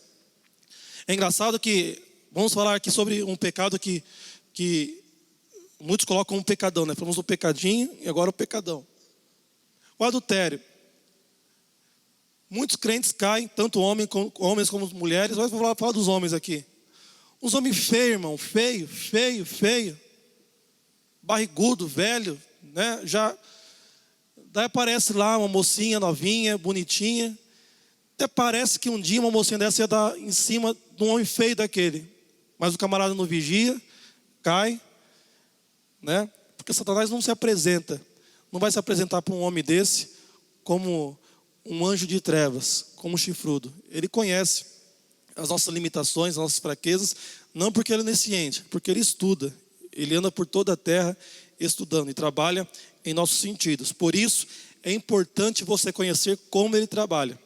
É engraçado que, vamos falar aqui sobre um pecado que muitos colocam um pecadão, né? Falamos do pecadinho e agora o pecadão. O adultério. Muitos crentes caem, tanto homens como mulheres. Vou falar dos homens aqui. Uns homens feios, irmão, feio, barrigudo, velho, né? Daí aparece lá uma mocinha novinha, bonitinha. Até parece que um dia uma mocinha dessa ia dar em cima de um homem feio daquele. Mas o camarada não vigia, cai, né? Porque Satanás não se apresenta. Não vai se apresentar para um homem desse como um anjo de trevas, como um chifrudo. Ele conhece as nossas limitações, as nossas fraquezas, não porque ele é onisciente, porque ele estuda. Ele anda por toda a terra estudando e trabalha em nossos sentidos. Por isso, é importante você conhecer como ele trabalha.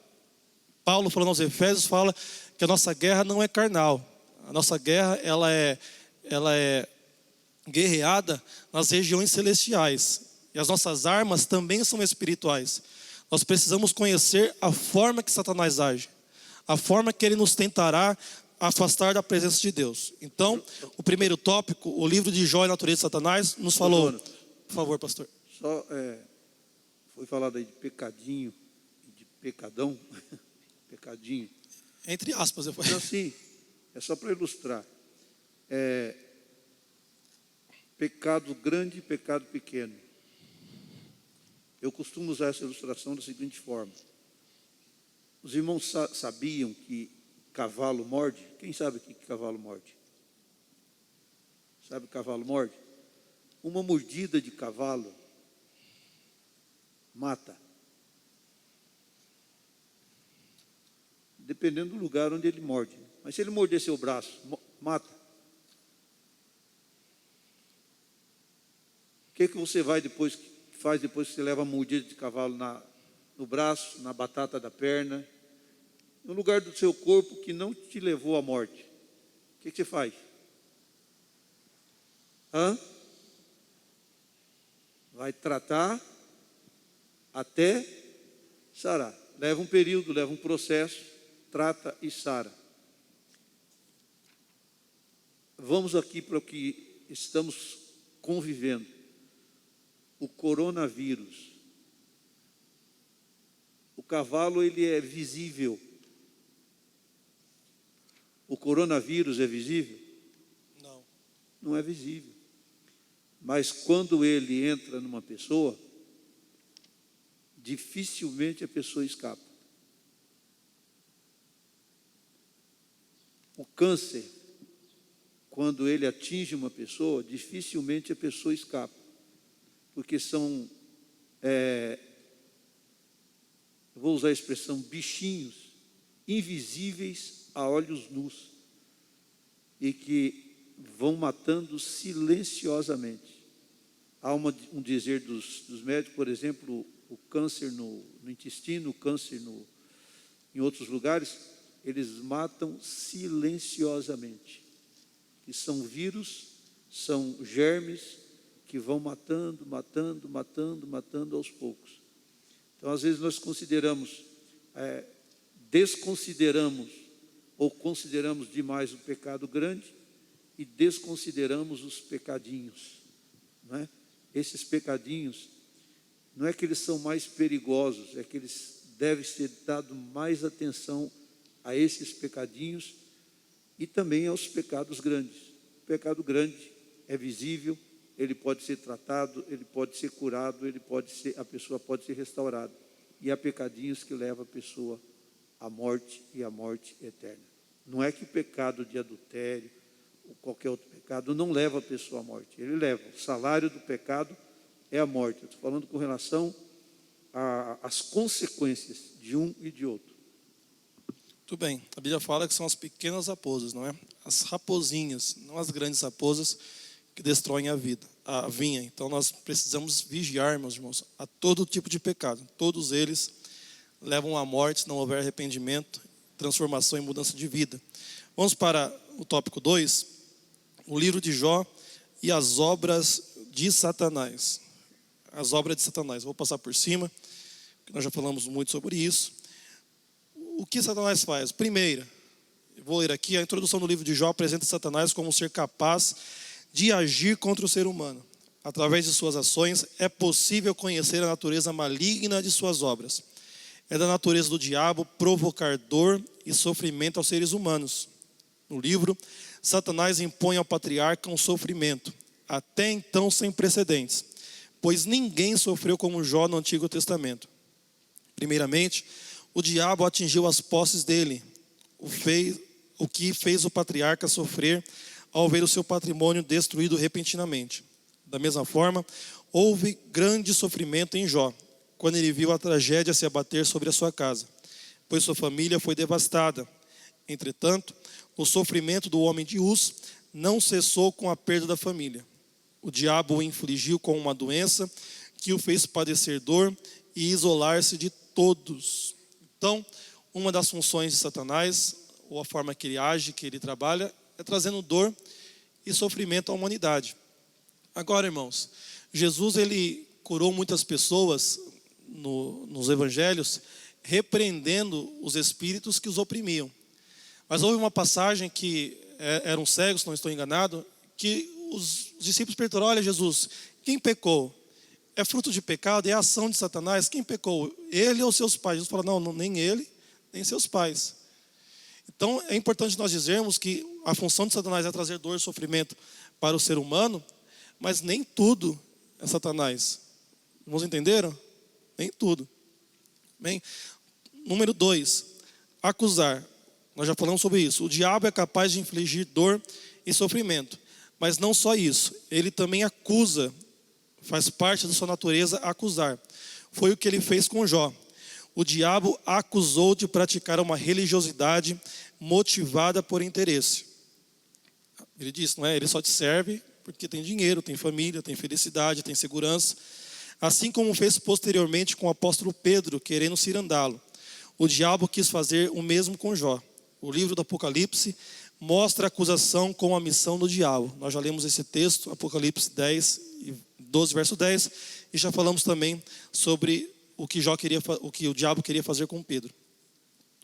Paulo, falando aos Efésios, fala que a nossa guerra não é carnal. A nossa guerra, ela é guerreada nas regiões celestiais. E as nossas armas também são espirituais. Nós precisamos conhecer a forma que Satanás age, a forma que ele nos tentará afastar da presença de Deus. Então, o primeiro tópico, o livro de Jó e a natureza de Satanás, nos falou. Por favor, pastor. Só foi falado aí de pecadinho e de pecadão. Pecadinho. Entre aspas, eu falei. Então, assim, é só para ilustrar. Pecado grande e pecado pequeno. Eu costumo usar essa ilustração da seguinte forma. Os irmãos sabiam que cavalo morde? Quem sabe o que cavalo morde? Sabe o que cavalo morde? Uma mordida de cavalo mata. Dependendo do lugar onde ele morde. Mas se ele morder seu braço, mata. O que você faz depois que você leva a mordida de cavalo no braço, na batata da perna, no lugar do seu corpo que não te levou à morte? O que você faz? Vai tratar até sarar. Leva um período, leva um processo, trata e sara. Vamos aqui para o que estamos convivendo. O coronavírus. O cavalo, ele é visível. O coronavírus é visível? Não. Não é visível. Mas quando ele entra numa pessoa, dificilmente a pessoa escapa. O câncer, quando ele atinge uma pessoa, dificilmente a pessoa escapa. Porque são, vou usar a expressão, bichinhos invisíveis a olhos nus e que vão matando silenciosamente. Há um dizer dos médicos, por exemplo, o câncer no intestino, o câncer em outros lugares, eles matam silenciosamente. que são vírus, são germes que vão matando aos poucos. Então, às vezes nós desconsideramos ou consideramos demais o pecado grande e desconsideramos os pecadinhos, não é? Esses pecadinhos, não é que eles são mais perigosos, é que eles devem ser dado mais atenção a esses pecadinhos e também aos pecados grandes. O pecado grande é visível, ele pode ser tratado, ele pode ser curado, a pessoa pode ser restaurada. E há pecadinhos que levam a pessoa à morte e à morte eterna. Não é que o pecado de adultério ou qualquer outro pecado não leva a pessoa à morte. Ele leva. O salário do pecado é a morte. Eu estou falando com relação às consequências de um e de outro. Muito bem. A Bíblia fala que são as pequenas raposas, não é? As raposinhas, não as grandes raposas que destroem a vinha. Então nós precisamos vigiar, meus irmãos, a todo tipo de pecado. Todos eles levam à morte se não houver arrependimento, transformação e mudança de vida. Vamos para o tópico 2, o livro de Jó e as obras de Satanás. As obras de Satanás. Vou passar por cima, porque nós já falamos muito sobre isso. O que Satanás faz? Primeiro, vou ler aqui, a introdução do livro de Jó apresenta Satanás como um ser capaz de agir contra o ser humano. Através de suas ações, é possível conhecer a natureza maligna de suas obras. É da natureza do diabo provocar dor e sofrimento aos seres humanos. No livro, Satanás impõe ao patriarca um sofrimento, até então sem precedentes, pois ninguém sofreu como Jó no Antigo Testamento. Primeiramente, o diabo atingiu as posses dele, o que fez o patriarca sofrer ao ver o seu patrimônio destruído repentinamente. Da mesma forma, houve grande sofrimento em Jó, quando ele viu a tragédia se abater sobre a sua casa, pois sua família foi devastada. Entretanto, o sofrimento do homem de Uz não cessou com a perda da família. O diabo o infligiu com uma doença que o fez padecer dor e isolar-se de todos. Então, uma das funções de Satanás, ou a forma que ele age, que ele trabalha, é trazendo dor e sofrimento à humanidade. Agora, irmãos, Jesus ele curou muitas pessoas nos evangelhos, repreendendo os espíritos que os oprimiam. Mas houve uma passagem que eram cegos, se não estou enganado, que os discípulos perguntaram: olha, Jesus, quem pecou? É fruto de pecado? É ação de Satanás? Quem pecou? Ele ou seus pais? Jesus falou: não, nem ele, nem seus pais. Então é importante nós dizermos que a função de Satanás é trazer dor e sofrimento para o ser humano, mas nem tudo é Satanás. Irmãos, entenderam? Nem tudo. Bem, número 2, acusar. Nós já falamos sobre isso. O diabo é capaz de infligir dor e sofrimento. Mas não só isso, ele também acusa. Faz parte da sua natureza acusar. Foi o que ele fez com Jó. O diabo acusou de praticar uma religiosidade motivada por interesse. Ele disse, não é? Ele só te serve porque tem dinheiro, tem família, tem felicidade, tem segurança. Assim como fez posteriormente com o apóstolo Pedro, querendo cirandá-lo. O diabo quis fazer o mesmo com Jó. O livro do Apocalipse mostra a acusação com a missão do diabo. Nós já lemos esse texto, Apocalipse 12, verso 10, e já falamos também sobre o que o diabo queria fazer com Pedro.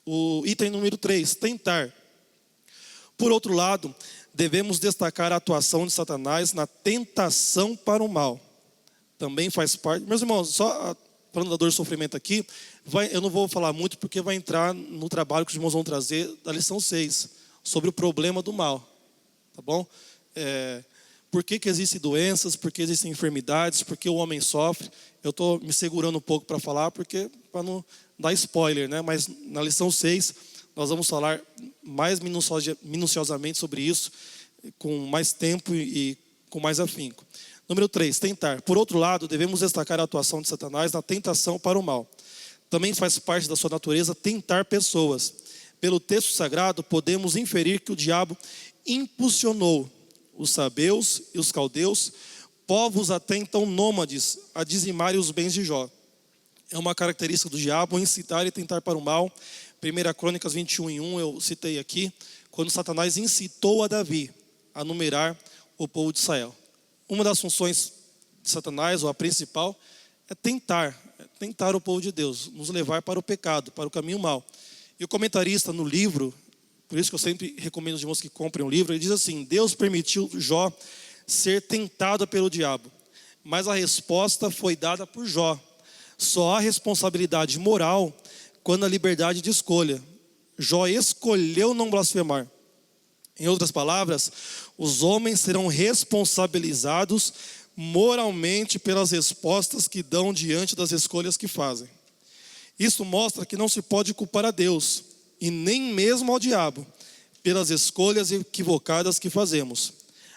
O item número 3, tentar. Por outro lado, devemos destacar a atuação de Satanás na tentação para o mal. Também faz parte. Meus irmãos, só falando da dor e sofrimento aqui, eu não vou falar muito porque vai entrar no trabalho que os irmãos vão trazer da lição 6, sobre o problema do mal. Tá bom? Por que existem doenças, por que existem enfermidades, por que o homem sofre. Eu estou me segurando um pouco para falar, para não dar spoiler, né? Mas na lição 6, nós vamos falar mais minuciosamente sobre isso, com mais tempo e com mais afinco. Número 3, tentar. Por outro lado, devemos destacar a atuação de Satanás na tentação para o mal. Também faz parte da sua natureza tentar pessoas. Pelo texto sagrado, podemos inferir que o diabo impulsionou os sabeus e os caldeus, povos até então nômades, a dizimarem os bens de Jó. É uma característica do diabo incitar e tentar para o mal. 1 Crônicas 21:1, eu citei aqui, quando Satanás incitou a Davi a numerar o povo de Israel. Uma das funções de Satanás, ou a principal, é tentar o povo de Deus, nos levar para o pecado, para o caminho mau. E o comentarista no livro, por isso que eu sempre recomendo aos irmãos que comprem um livro, ele diz assim: Deus permitiu Jó ser tentado pelo diabo, mas a resposta foi dada por Jó. Só há responsabilidade moral quando a liberdade de escolha. Jó escolheu não blasfemar. Em outras palavras, os homens serão responsabilizados moralmente pelas respostas que dão diante das escolhas que fazem. Isso mostra que não se pode culpar a Deus, e nem mesmo ao diabo, pelas escolhas equivocadas que fazemos.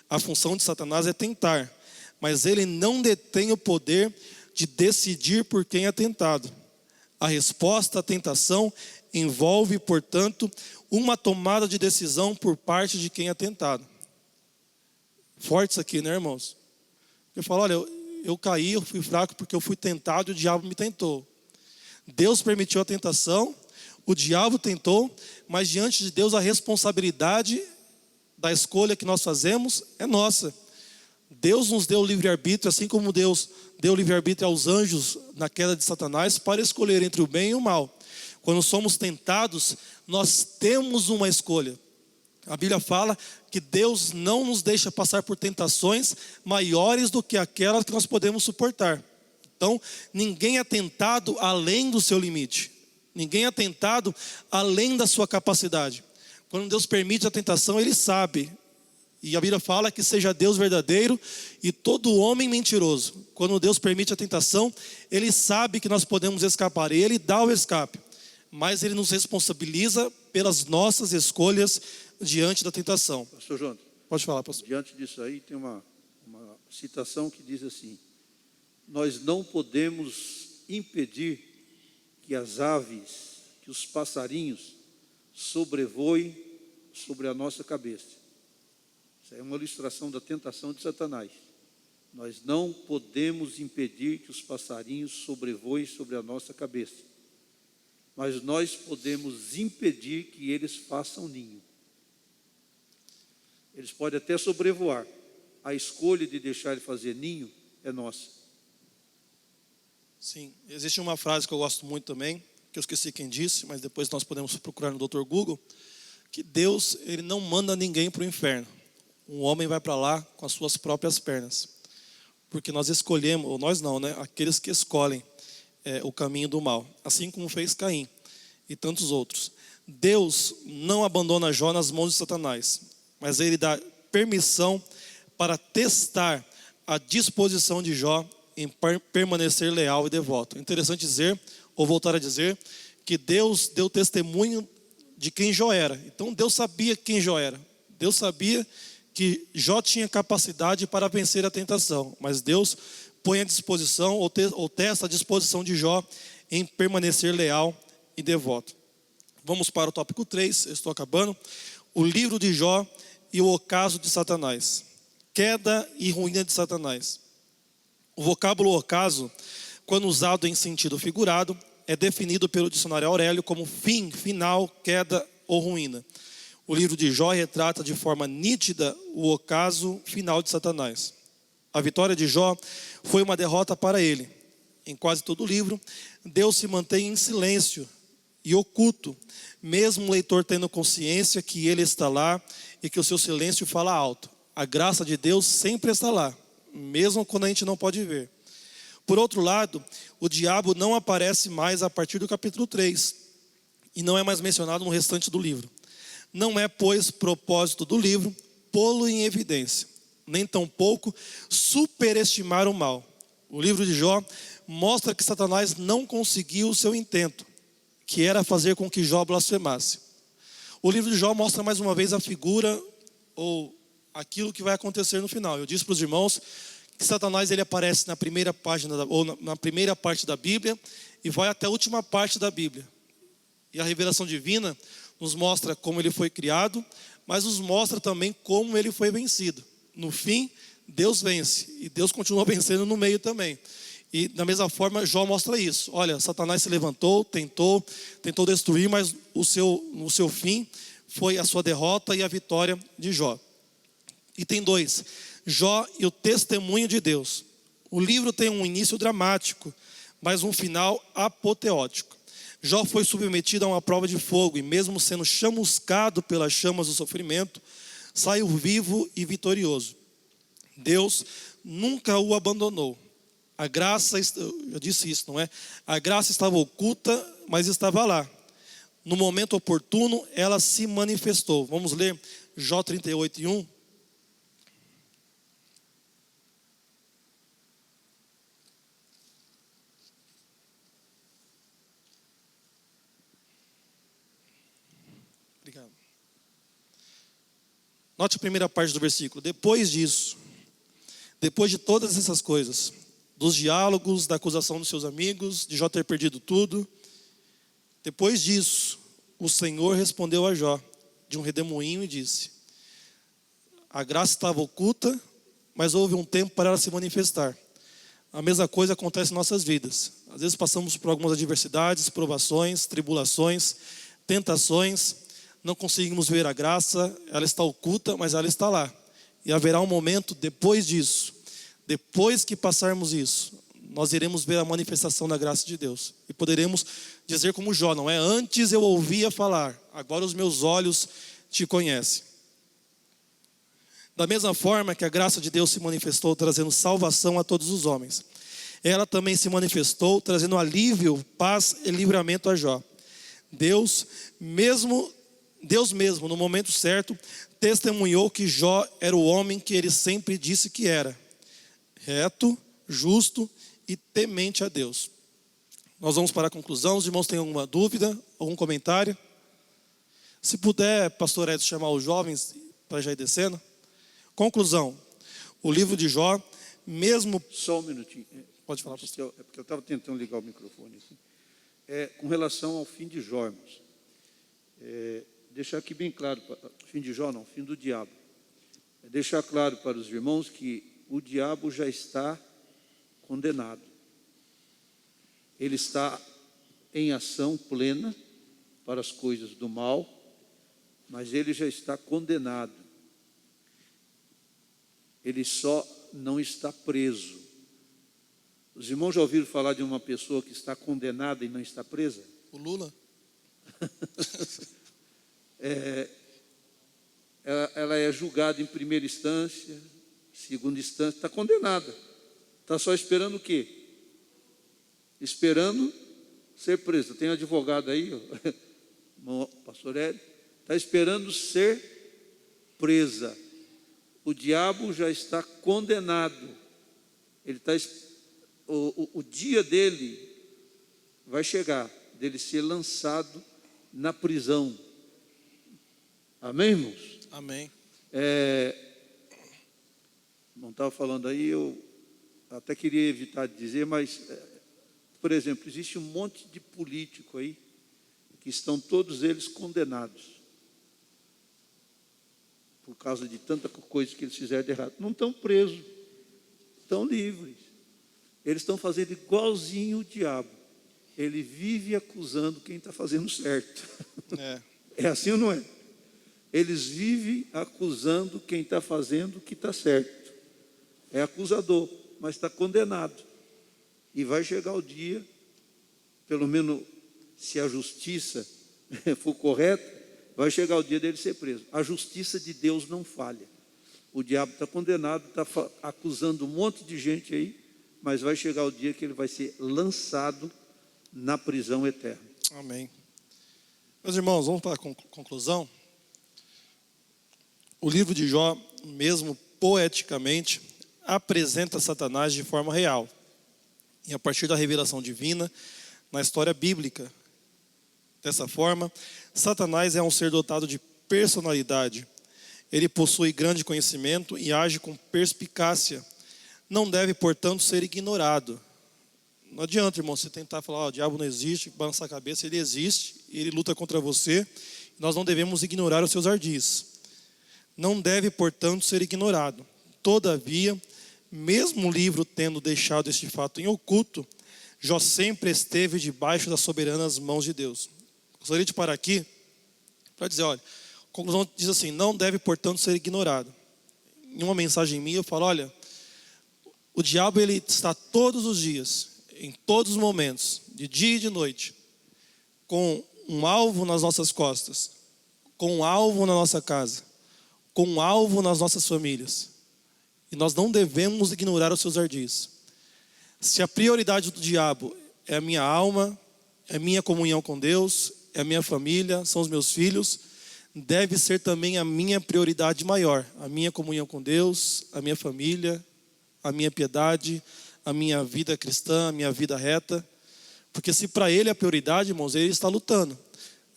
A função de Satanás é tentar, mas ele não detém o poder de decidir por quem é tentado. A resposta à tentação envolve, portanto, uma tomada de decisão por parte de quem é tentado. Forte isso aqui, né, irmãos? Eu falo, olha, eu caí, eu fui fraco porque eu fui tentado e o diabo me tentou. Deus permitiu a tentação, o diabo tentou, mas diante de Deus a responsabilidade da escolha que nós fazemos é nossa. Deus nos deu o livre-arbítrio, assim como Deus deu o livre-arbítrio aos anjos na queda de Satanás, para escolher entre o bem e o mal. Quando somos tentados, nós temos uma escolha. A Bíblia fala que Deus não nos deixa passar por tentações maiores do que aquelas que nós podemos suportar. Então, ninguém é tentado além do seu limite. Ninguém é tentado além da sua capacidade. Quando Deus permite a tentação, Ele sabe. E a Bíblia fala que seja Deus verdadeiro e todo homem mentiroso. Quando Deus permite a tentação, Ele sabe que nós podemos escapar. E Ele dá o escape. Mas Ele nos responsabiliza pelas nossas escolhas diante da tentação. Pastor João, pode falar, pastor. Diante disso aí tem uma citação que diz assim: nós não podemos impedir que as aves, que os passarinhos sobrevoem sobre a nossa cabeça. Isso é uma ilustração da tentação de Satanás. Nós não podemos impedir que os passarinhos sobrevoem sobre a nossa cabeça, mas nós podemos impedir que eles façam ninho. Eles podem até sobrevoar. A escolha de deixar ele fazer ninho é nossa. Sim, existe uma frase que eu gosto muito também, que eu esqueci quem disse, mas depois nós podemos procurar no Dr. Google, que Deus, Ele não manda ninguém para o inferno. Um homem vai para lá com as suas próprias pernas. Porque nós escolhemos, ou nós não, né? Aqueles que escolhem o caminho do mal. Assim como fez Caim e tantos outros. Deus não abandona Jó nas mãos de Satanás, mas Ele dá permissão para testar a disposição de Jó em permanecer leal e devoto. Interessante dizer, ou voltar a dizer, que Deus deu testemunho de quem Jó era. Então Deus sabia quem Jó era. Deus sabia que Jó tinha capacidade para vencer a tentação. Mas Deus põe à disposição, ou testa a disposição de Jó em permanecer leal e devoto. Vamos para o tópico 3, eu estou acabando. O livro de Jó e o ocaso de Satanás. Queda e ruína de Satanás. O vocábulo ocaso, quando usado em sentido figurado, é definido pelo dicionário Aurélio como fim, final, queda ou ruína. O livro de Jó retrata de forma nítida o ocaso final de Satanás. A vitória de Jó foi uma derrota para ele. Em quase todo o livro, Deus se mantém em silêncio e oculto, mesmo o leitor tendo consciência que ele está lá e que o seu silêncio fala alto. A graça de Deus sempre está lá, mesmo quando a gente não pode ver. Por outro lado, o diabo não aparece mais a partir do capítulo 3 e não é mais mencionado no restante do livro. Não é, pois, propósito do livro pô-lo em evidência, nem tampouco superestimar o mal. O livro de Jó mostra que Satanás não conseguiu o seu intento, que era fazer com que Jó blasfemasse. O livro de Jó mostra mais uma vez a figura ou aquilo que vai acontecer no final. Eu disse para os irmãos que Satanás ele aparece na primeira página ou na primeira parte da Bíblia e vai até a última parte da Bíblia. E a revelação divina nos mostra como ele foi criado, mas nos mostra também como ele foi vencido. No fim, Deus vence e Deus continua vencendo no meio também. E da mesma forma, Jó mostra isso. Olha, Satanás se levantou, tentou destruir, mas o seu fim foi a sua derrota e a vitória de Jó. Item 2, Jó e o testemunho de Deus. O livro tem um início dramático, mas um final apoteótico. Jó foi submetido a uma prova de fogo e mesmo sendo chamuscado pelas chamas do sofrimento, saiu vivo e vitorioso. Deus nunca o abandonou. A graça, eu disse isso, não é? A graça estava oculta, mas estava lá. No momento oportuno, ela se manifestou. Vamos ler Jó 38:1. Obrigado. Note a primeira parte do versículo. Depois disso, depois de todas essas coisas, dos diálogos, da acusação dos seus amigos, de Jó ter perdido tudo, depois disso, o Senhor respondeu a Jó de um redemoinho e disse: a graça estava oculta, mas houve um tempo para ela se manifestar. A mesma coisa acontece em nossas vidas. Às vezes passamos por algumas adversidades, provações, tribulações, tentações, não conseguimos ver a graça, ela está oculta, mas ela está lá. E haverá um momento depois disso, depois que passarmos isso, nós iremos ver a manifestação da graça de Deus. E poderemos dizer como Jó, não é? Antes eu ouvia falar, agora os meus olhos te conhecem. Da mesma forma que a graça de Deus se manifestou trazendo salvação a todos os homens, ela também se manifestou trazendo alívio, paz e livramento a Jó. Deus mesmo, no momento certo, testemunhou que Jó era o homem que ele sempre disse que era: reto, justo e temente a Deus. Nós vamos para a conclusão. Os irmãos têm alguma dúvida, algum comentário? Se puder, pastor Edson, chamar os jovens para já ir descendo. Conclusão: o livro de Jó, mesmo... Só um minutinho. Pode falar, pastor. É porque eu estava tentando ligar o microfone. Assim. Com relação ao fim de Jó, irmãos. Deixar aqui bem claro, fim de Jó não, fim do diabo. Deixar claro para os irmãos que o diabo já está condenado. Ele está em ação plena para as coisas do mal, mas ele já está condenado. Ele só não está preso. Os irmãos já ouviram falar de uma pessoa que está condenada e não está presa? O Lula? Ela é julgada em primeira instância, segunda instância, está condenada. Está só esperando o quê? Esperando ser presa. Tem um advogado aí, ó, pastor Hélio, está esperando ser presa. O diabo já está condenado. Ele está, o dia dele vai chegar, dele ser lançado na prisão. Amém, irmãos? Amém. Não estava falando aí, eu até queria evitar de dizer, mas, por exemplo, existe um monte de político aí, que estão todos eles condenados, por causa de tanta coisa que eles fizeram de errado. Não estão presos, estão livres. Eles estão fazendo igualzinho o diabo. Ele vive acusando quem está fazendo certo. É assim ou não é? Eles vivem acusando quem está fazendo o que está certo. É acusador, mas está condenado. E vai chegar o dia, pelo menos se a justiça for correta, vai chegar o dia dele ser preso. A justiça de Deus não falha. O diabo está condenado, está acusando um monte de gente aí, mas vai chegar o dia que ele vai ser lançado na prisão eterna. Amém. Meus irmãos, vamos para a conclusão. O livro de Jó, mesmo poeticamente, apresenta Satanás de forma real. E a partir da revelação divina, na história bíblica. Dessa forma, Satanás é um ser dotado de personalidade. Ele possui grande conhecimento e age com perspicácia. Não deve, portanto, ser ignorado. Não adianta, irmão, você tentar falar, o diabo não existe, balançar a cabeça, ele existe, ele luta contra você. Nós não devemos ignorar os seus ardis. Não deve, portanto, ser ignorado. Todavia, mesmo o livro tendo deixado este fato em oculto, Jó sempre esteve debaixo das soberanas mãos de Deus. Gostaria de parar aqui para dizer, olha, a conclusão diz assim: não deve, portanto, ser ignorado. em uma mensagem minha, eu falo, olha, o diabo ele está todos os dias, em todos os momentos, de dia e de noite, com um alvo nas nossas costas, com um alvo na nossa casa, com um alvo nas nossas famílias. E nós não devemos ignorar os seus ardis. Se a prioridade do diabo é a minha alma, é a minha comunhão com Deus, é a minha família, são os meus filhos, deve ser também a minha prioridade maior, a minha comunhão com Deus, a minha família, a minha piedade, a minha vida cristã, a minha vida reta. Porque se para ele é a prioridade, irmãos, ele está lutando.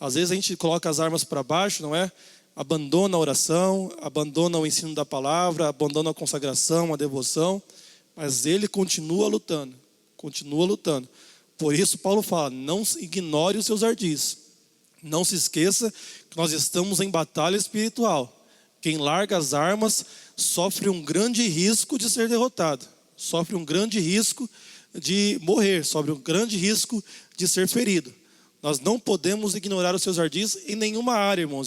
Às vezes a gente coloca as armas para baixo, não é? Abandona a oração, abandona o ensino da palavra, abandona a consagração, a devoção, mas ele continua lutando, continua lutando. Por isso Paulo fala, não ignore os seus ardis. Não se esqueça que nós estamos em batalha espiritual. Quem larga as armas sofre um grande risco de ser derrotado. Sofre um grande risco de morrer. Sofre um grande risco de ser ferido. Nós não podemos ignorar os seus ardis em nenhuma área, irmãos.